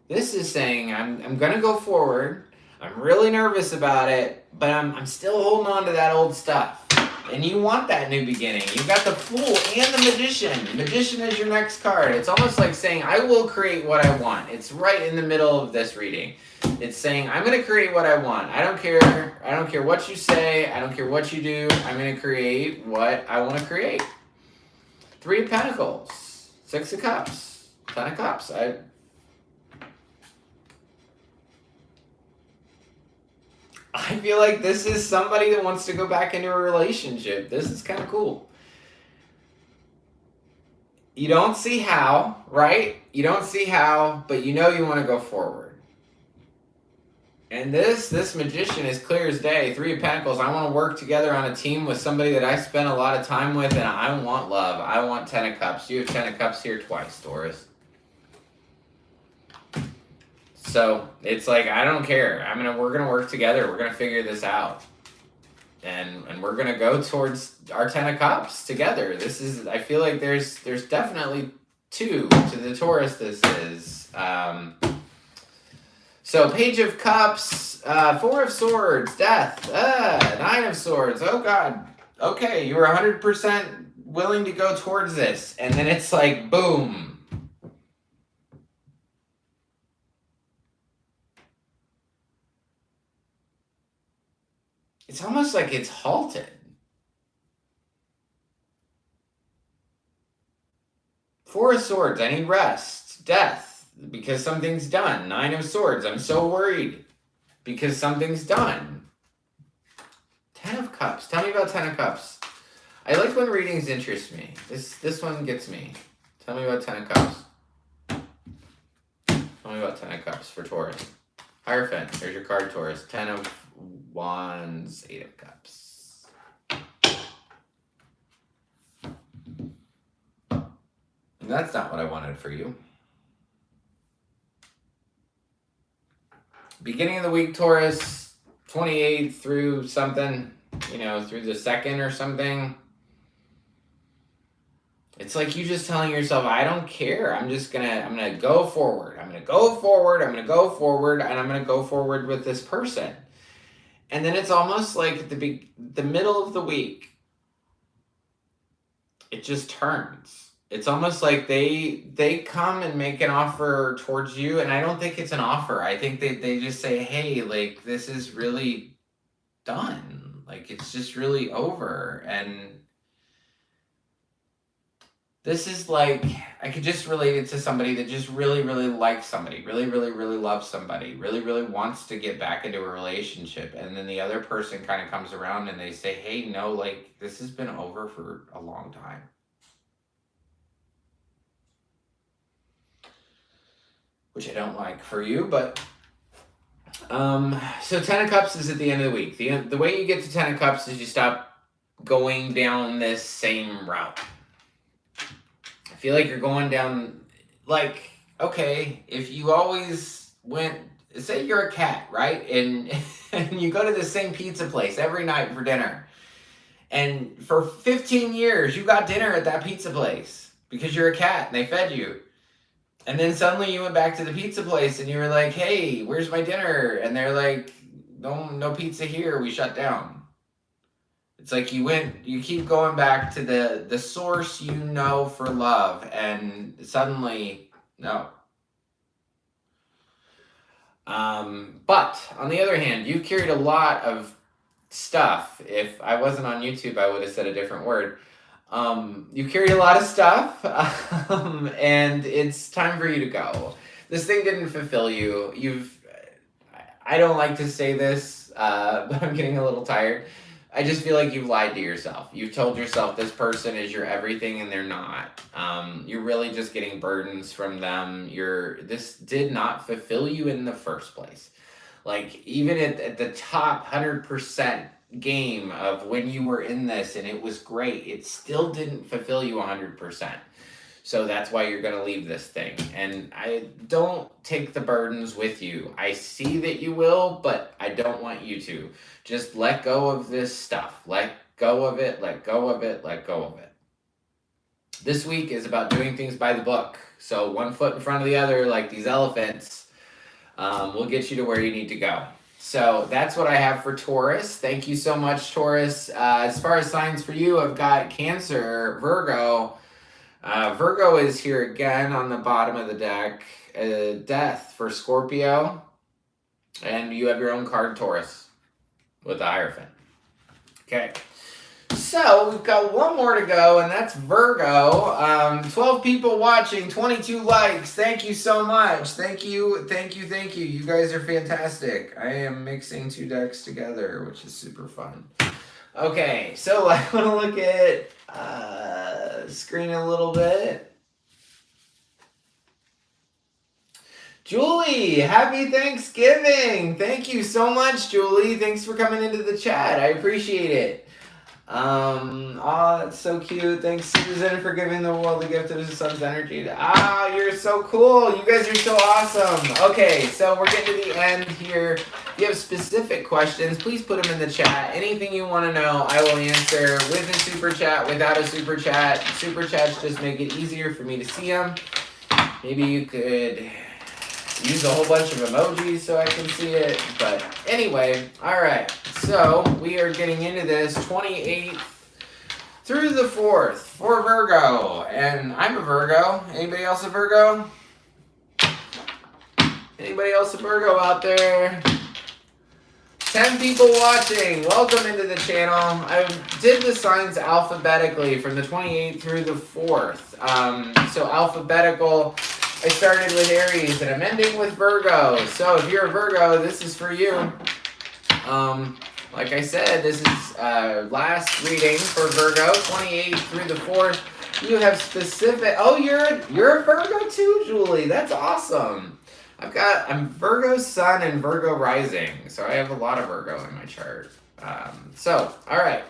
Speaker 1: this is saying I'm going to go forward. I'm really nervous about it, but I'm still holding on to that old stuff. And you want that new beginning. You've got the Fool and the Magician. Magician is your next card. It's almost like saying, I will create what I want. It's right in the middle of this reading. It's saying, I'm going to create what I want. I don't care. I don't care what you say. I don't care what you do. I'm going to create what I want to create. 3 of Pentacles. 6 of Cups. 10 of Cups. I feel like this is somebody that wants to go back into a relationship. This is kind of cool. You don't see how, right? You don't see how, but you know you want to go forward. And this Magician is clear as day. 3 of Pentacles. I want to work together on a team with somebody that I spend a lot of time with, and I want love. I want 10 of Cups. You have 10 of Cups here twice, Taurus. So it's like, I don't care. We're gonna work together. We're gonna figure this out, and we're gonna go towards our 10 of Cups together. I feel like there's definitely 2 to the Taurus. This is so Page of Cups, 4 of Swords, Death, 9 of Swords. Oh God. Okay, you were 100% willing to go towards this, and then it's like boom. It's almost like it's halted. 4 of Swords, I need rest. Death, because something's done. 9 of Swords, I'm so worried because something's done. 10 of Cups, tell me about 10 of Cups. I like when readings interest me. This one gets me. Tell me about 10 of Cups. Tell me about 10 of Cups for Taurus. Hierophant, there's your card, Taurus. 10 of Wands, 8 of Cups. And that's not what I wanted for you. Beginning of the week, Taurus, 28th through something, through the 2nd or something. It's like you just telling yourself, I don't care. I'm gonna go forward. I'm gonna go forward. I'm gonna go forward, and I'm gonna go forward with this person. And then it's almost like the middle of the week, it just turns. It's almost like they come and make an offer towards you, and I don't think it's an offer. I think they just say, hey, like, this is really done. Like, it's just really over. And this is like, I could just relate it to somebody that just really, really likes somebody, really, really, really loves somebody, really, really wants to get back into a relationship. And then the other person kind of comes around and they say, hey, no, like, this has been over for a long time. Which I don't like for you, but... So 10 of Cups is at the end of the week. The way you get to 10 of Cups is you stop going down this same route. I feel like you're going down, like, okay, if you always went, say you're a cat, right? And you go to the same pizza place every night for dinner. And for 15 years, you got dinner at that pizza place because you're a cat and they fed you. And then suddenly you went back to the pizza place and you were like, hey, where's my dinner? And they're like, no pizza here, we shut down. It's like you keep going back to the source you know for love, and suddenly, no. But on the other hand, you've carried a lot of stuff. If I wasn't on YouTube, I would have said a different word. You carried a lot of stuff, and it's time for you to go. This thing didn't fulfill you. I don't like to say this, but I'm getting a little tired. I just feel like you've lied to yourself. You've told yourself this person is your everything and they're not. You're really just getting burdens from them. This did not fulfill you in the first place. Like, even at the top 100% game of when you were in this and it was great, it still didn't fulfill you 100%. So that's why you're going to leave this thing. And I don't take the burdens with you. I see that you will, but I don't want you to. Just let go of this stuff. Let go of it, let go of it, let go of it. This week is about doing things by the book. So one foot in front of the other, like these elephants, will get you to where you need to go. So that's what I have for Taurus. Thank you so much, Taurus. As far as signs for you, I've got Cancer, Virgo. Virgo is here again on the bottom of the deck. Death for Scorpio. And you have your own card, Taurus, with the Hierophant. Okay. So we've got one more to go, and that's Virgo. 12 people watching, 22 likes. Thank you so much. Thank you, thank you, thank you. You guys are fantastic. I am mixing two decks together, which is super fun. Okay, so I want to look at screen a little bit. Julie, happy Thanksgiving. Thank you so much, Julie. Thanks for coming into the chat. I appreciate it. Oh, that's so cute. Thanks, Susan, for giving the world the gift of the sun's energy. Ah, you're so cool. You guys are so awesome. Okay, so we're getting to the end here. If you have specific questions, please put them in the chat. Anything you want to know, I will answer with a super chat, without a super chat. Super chats just make it easier for me to see them. Maybe you could use a whole bunch of emojis so I can see it. But anyway, all right. So we are getting into this 28th through the 4th for Virgo. And I'm a Virgo. Anybody else a Virgo? Anybody else a Virgo out there? 10 people watching. Welcome into the channel. I did the signs alphabetically from the 28th through the 4th. So alphabetical. I started with Aries and I'm ending with Virgo. So if you're a Virgo, this is for you. Like I said, this is last reading for Virgo, 28th through the 4th. You have specific. Oh, you're a Virgo too, Julie. That's awesome. I'm Virgo Sun and Virgo Rising, so I have a lot of Virgo in my chart. So, all right.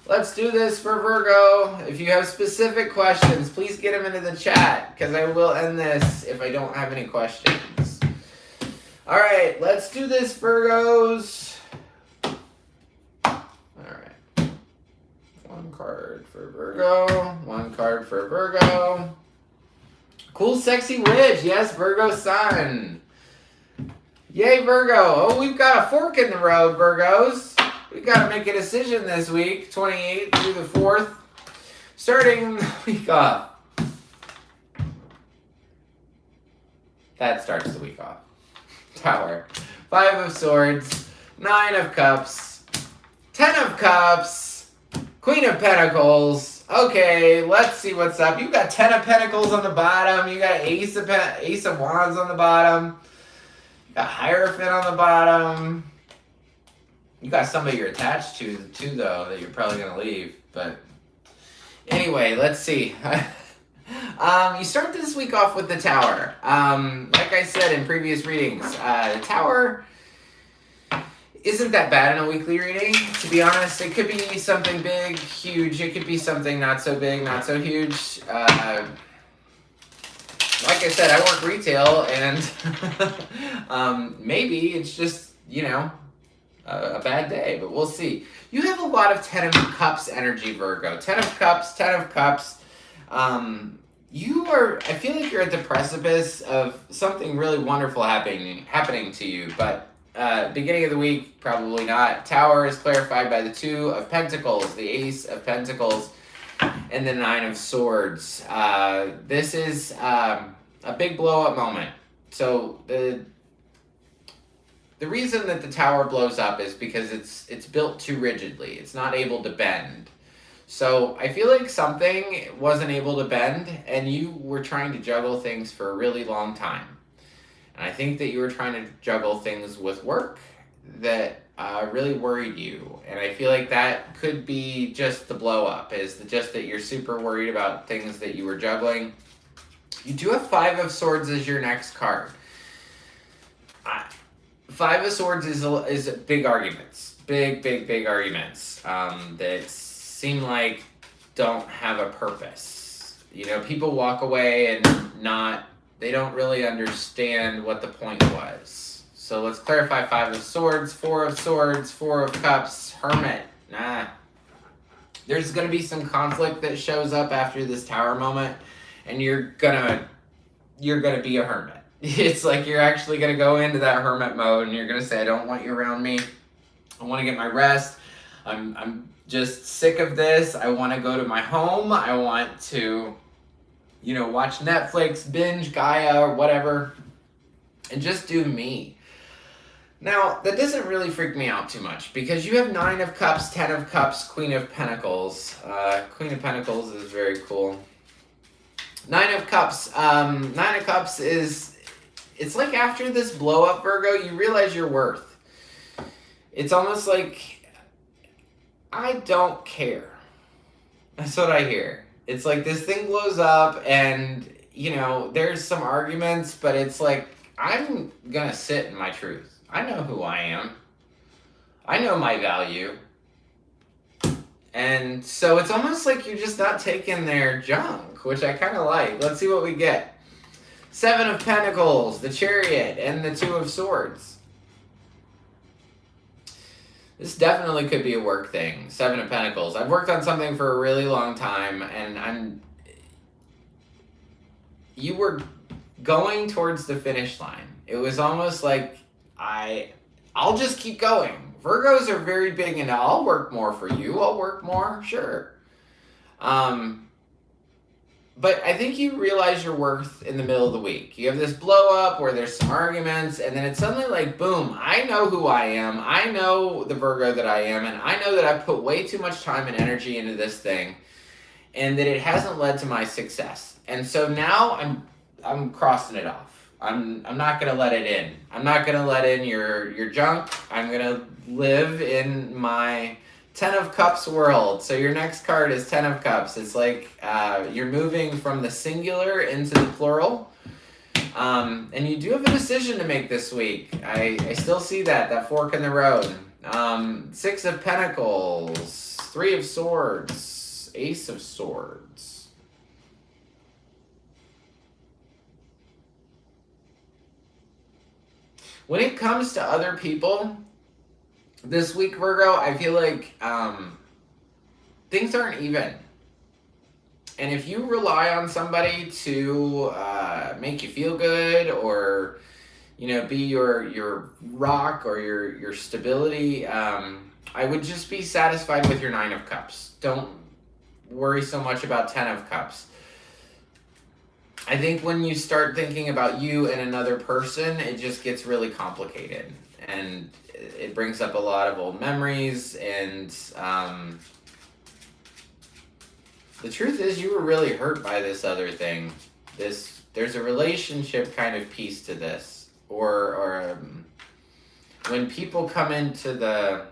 Speaker 1: Let's do this for Virgo. If you have specific questions, please get them into the chat, because I will end this if I don't have any questions. All right, let's do this, Virgos. All right. One card for Virgo. One card for Virgo. Cool, sexy witch. Yes, Virgo Sun. Yay, Virgo. Oh, we've got a fork in the road, Virgos. We got to make a decision this week, 28th through the 4th, starting the week off. That starts the week off. Tower. 5 of Swords, 9 of Cups, 10 of Cups, Queen of Pentacles. Okay, let's see what's up. You got 10 of Pentacles on the bottom. You got Ace of Wands on the bottom. You got Hierophant on the bottom. You got somebody you're attached to, too, though, that you're probably going to leave. But anyway, let's see. You start this week off with the Tower. Like I said in previous readings, the Tower isn't that bad in a weekly reading, to be honest. It could be something big, huge. It could be something not so big, not so huge. Like I said, I work retail, and maybe it's just, a bad day, but we'll see. You have a lot of 10 of Cups energy, Virgo. 10 of Cups, 10 of Cups. I feel like you're at the precipice of something really wonderful happening to you, but beginning of the week, probably not. Tower is clarified by the 2 of Pentacles, the Ace of Pentacles, and the 9 of Swords. This is a big blow-up moment. So the reason that the Tower blows up is because it's built too rigidly. It's not able to bend. So I feel like something wasn't able to bend, and you were trying to juggle things for a really long time. And I think that you were trying to juggle things with work that really worried you. And I feel like that could be just the blow up, is just that you're super worried about things that you were juggling. You do have 5 of Swords as your next card. 5 of Swords is big arguments. Big arguments that seem like don't have a purpose. You know, people walk away and they don't really understand what the point was. So let's clarify 5 of Swords, 4 of Swords, 4 of Cups, Hermit. There's going to be some conflict that shows up after this Tower moment, and you're gonna be a hermit. It's like you're actually going to go into that hermit mode, and you're going to say, I don't want you around me. I want to get my rest. I'm just sick of this. I want to go to my home. I want to, watch Netflix, binge Gaia or whatever, and just do me. Now, that doesn't really freak me out too much, because you have 9 of Cups, 10 of Cups, Queen of Pentacles. Queen of Pentacles is very cool. 9 of Cups. 9 of Cups it's like after this blow up, Virgo, you realize your worth. It's almost like, I don't care. That's what I hear. It's like this thing blows up and, there's some arguments, but it's like, I'm gonna sit in my truth. I know who I am. I know my value. And so it's almost like you're just not taking their junk, which I kind of like. Let's see what we get. 7 of Pentacles, the Chariot, and the 2 of Swords. This definitely could be a work thing. 7 of Pentacles. I've worked on something for a really long time, and you were going towards the finish line. It was almost like, I'll just keep going. Virgos are very big into, I'll work more for you. I'll work more, sure. But I think you realize your worth in the middle of the week. You have this blow up where there's some arguments, and then it's suddenly like, boom, I know who I am. I know the Virgo that I am, and I know that I've put way too much time and energy into this thing, and that it hasn't led to my success. And so now I'm crossing it off. I'm not gonna let it in. I'm not gonna let in your junk. I'm gonna live in my 10 of Cups world. So your next card is 10 of Cups. It's like you're moving from the singular into the plural. And you do have a decision to make this week. I still see that fork in the road. 6 of Pentacles, 3 of Swords, Ace of Swords. When it comes to other people, this week, Virgo, I feel like things aren't even. And if you rely on somebody to make you feel good, or be your rock or your stability, I would just be satisfied with your 9 of Cups. Don't worry so much about 10 of Cups. I think when you start thinking about you and another person, it just gets really complicated. And it brings up a lot of old memories, and the truth is you were really hurt by this other thing. There's a relationship kind of piece to this, or when people come into the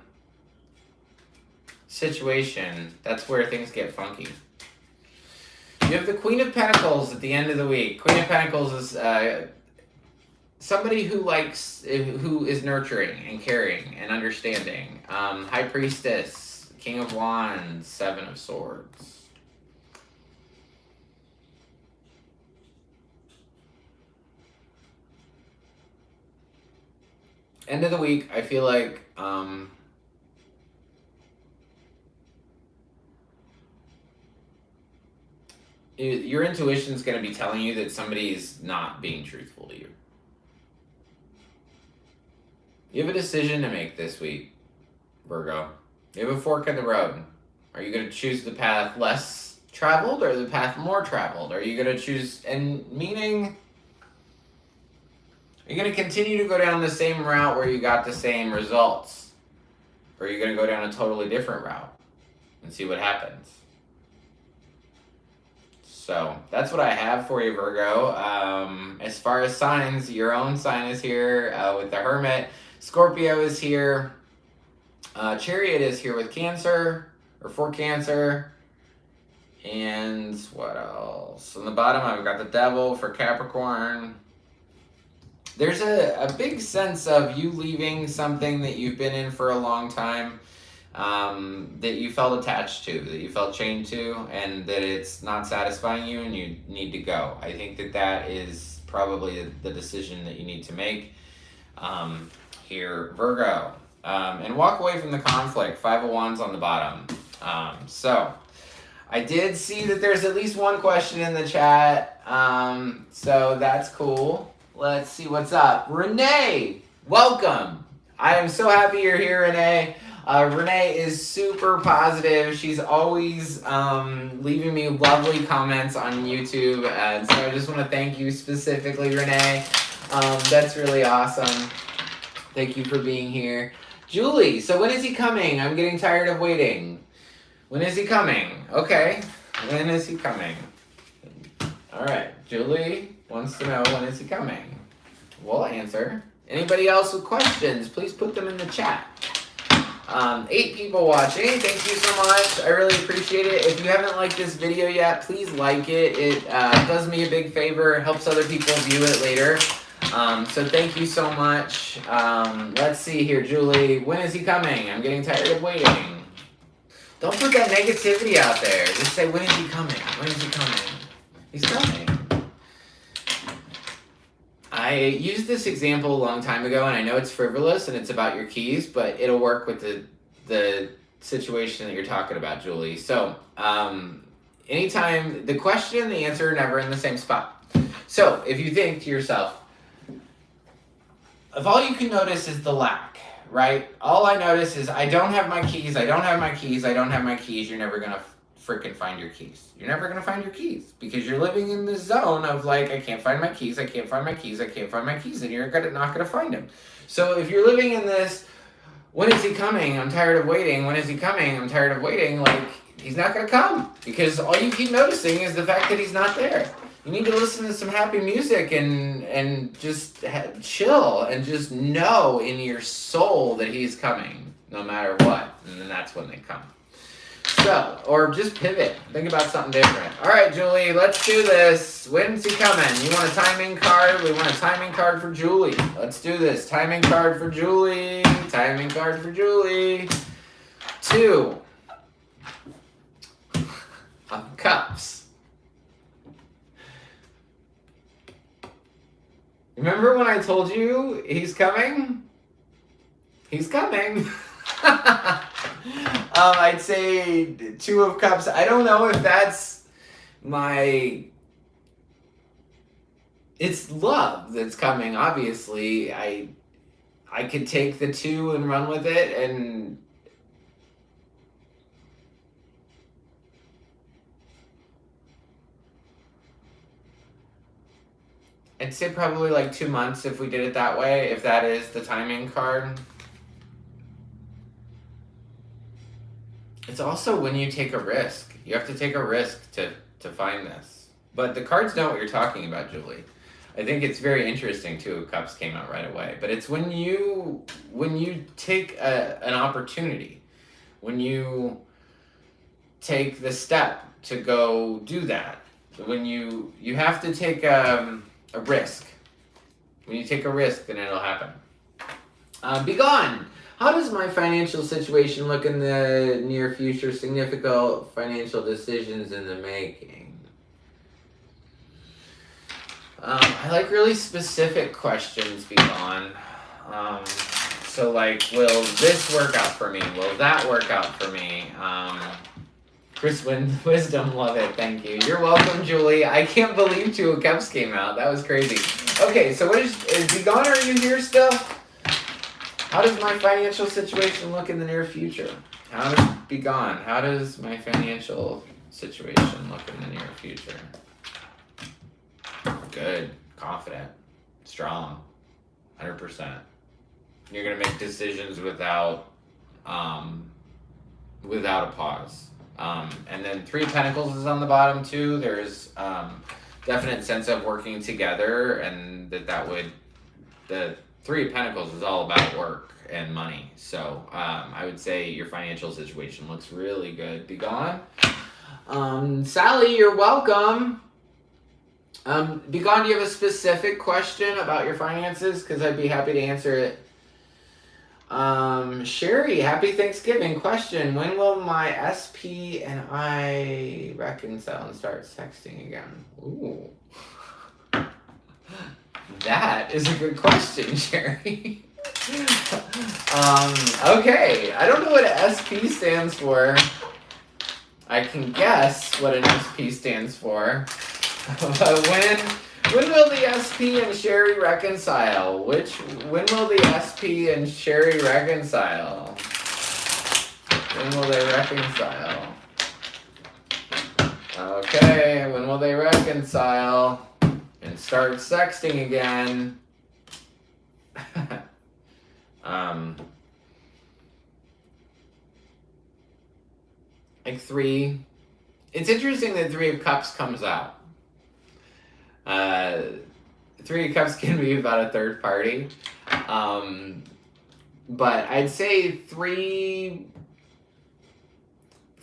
Speaker 1: situation, that's where things get funky. You have the Queen of Pentacles at the end of the week. Queen of Pentacles is somebody who is nurturing and caring and understanding. High Priestess, King of Wands, 7 of Swords. End of the week, I feel like your intuition's going to be telling you that somebody's not being truthful to you. You have a decision to make this week, Virgo. You have a fork in the road. Are you going to choose the path less traveled or the path more traveled? Are you going to choose, and meaning, are you going to continue to go down the same route where you got the same results? Or are you going to go down a totally different route and see what happens? So that's what I have for you, Virgo. As far as signs, your own sign is here with the Hermit. Scorpio is here. Chariot is here with Cancer, or for Cancer. And what else? On the bottom, I've got the Devil for Capricorn. There's a big sense of you leaving something that you've been in for a long time, that you felt attached to, that you felt chained to, and that it's not satisfying you and you need to go. I think that is probably the decision that you need to make here, Virgo. And walk away from the conflict. 5 of Wands on the bottom. So I did see that there's at least one question in the chat. So that's cool. Let's see what's up. Renee, welcome. I am so happy you're here, Renee. Renee is super positive. She's always leaving me lovely comments on YouTube. And so I just want to thank you specifically, Renee. That's really awesome. Thank you for being here. Julie, so when is he coming? I'm getting tired of waiting. When is he coming? Okay. When is he coming? All right. Julie wants to know when is he coming. We'll answer. Anybody else with questions, please put them in the chat. 8 people watching. Thank you so much. I really appreciate it. If you haven't liked this video yet, please like it. It does me a big favor. It helps other people view it later. So thank you so much. Let's see here, Julie. When is he coming? I'm getting tired of waiting. Don't put that negativity out there. Just say, when is he coming? When is he coming? He's coming. I used this example a long time ago, and I know it's frivolous and it's about your keys, but it'll work with the situation that you're talking about, Julie. So, anytime, the question and the answer are never in the same spot. So, if you think to yourself, if all you can notice is the lack, right? All I notice is I don't have my keys, I don't have my keys, I don't have my keys, you're never going to freaking find your keys. You're never going to find your keys because you're living in this zone of like, I can't find my keys, I can't find my keys, I can't find my keys, and you're not going to find them. So if you're living in this, when is he coming? I'm tired of waiting. When is he coming? I'm tired of waiting. Like, he's not going to come because all you keep noticing is the fact that he's not there. You need to listen to some happy music and just chill and just know in your soul that he's coming no matter what. And then that's when they come. So, or just pivot. Think about something different. All right, Julie, let's do this. When's he coming? You want a timing card? We want a timing card for Julie. Let's do this. Timing card for Julie. Timing card for Julie. 2 of Cups. Remember when I told you he's coming? He's coming. I'd say 2 of Cups. I don't know if that's it's love that's coming, obviously. I could take the 2 and run with it, and I'd say probably like 2 months if we did it that way, if that is the timing card. It's also when you take a risk. You have to take a risk to find this. But the cards know what you're talking about, Julie. I think it's very interesting, 2 of Cups came out right away. But it's when you take an opportunity, when you take the step to go do that, when you have to take a risk. When you take a risk, then it'll happen. Be gone. How does my financial situation look in the near future? Significant financial decisions in the making. I like really specific questions, Be gone. So like, will this work out for me? Will that work out for me? Chris Wisdom, love it. Thank you. You're welcome, Julie. I can't believe 2 of Cups came out. That was crazy. Okay, so what is Be gone? Are you here still? How does my financial situation look in the near future? How does be gone? How does my financial situation look in the near future? Good, confident, strong, 100%. You're gonna make decisions without a pause. And then 3 of Pentacles is on the bottom too. There's definite sense of working together, and the 3 of Pentacles is all about work and money. So I would say your financial situation looks really good. Be gone. Sally, you're welcome. Be gone, do you have a specific question about your finances? Because I'd be happy to answer it. Sherry, happy Thanksgiving. Question, when will my SP and I reconcile and start sexting again? Ooh. That is a good question, Sherry. Okay, I don't know what SP stands for. I can guess what an SP stands for. But when will the SP and Sherry reconcile? When will the SP and Sherry reconcile? When will they reconcile? Okay, when will they reconcile and start sexting again? Like 3. It's interesting that 3 of Cups comes out. 3 of Cups can be about a third party. But I'd say 3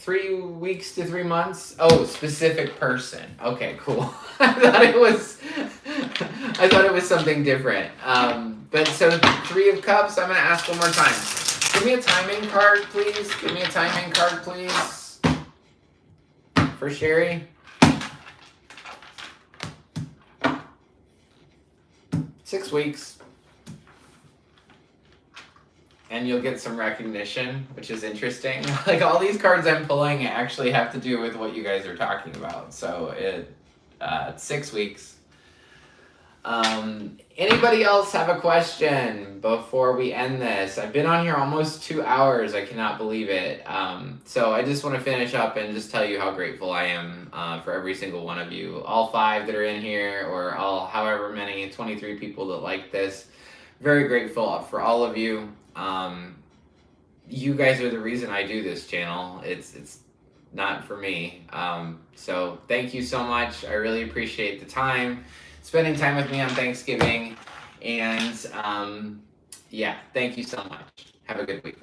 Speaker 1: weeks to 3 months. Oh, specific person. Okay, cool. I thought it was something different. But so 3 of Cups, I'm gonna ask one more time. Give me a timing card, please. Give me a timing card, please. For Sherry. 6 weeks. And you'll get some recognition, which is interesting. Like, all these cards I'm pulling actually have to do with what you guys are talking about. So it's 6 weeks. Anybody else have a question before we end this? I've been on here almost 2 hours. I cannot believe it. So I just want to finish up and just tell you how grateful I am for every single one of you. All 5 that are in here, or all however many, 23 people that like this. Very grateful for all of you. You guys are the reason I do this channel. It's not for me. So thank you so much. I really appreciate the time. Spending time with me on Thanksgiving. And yeah, thank you so much. Have a good week.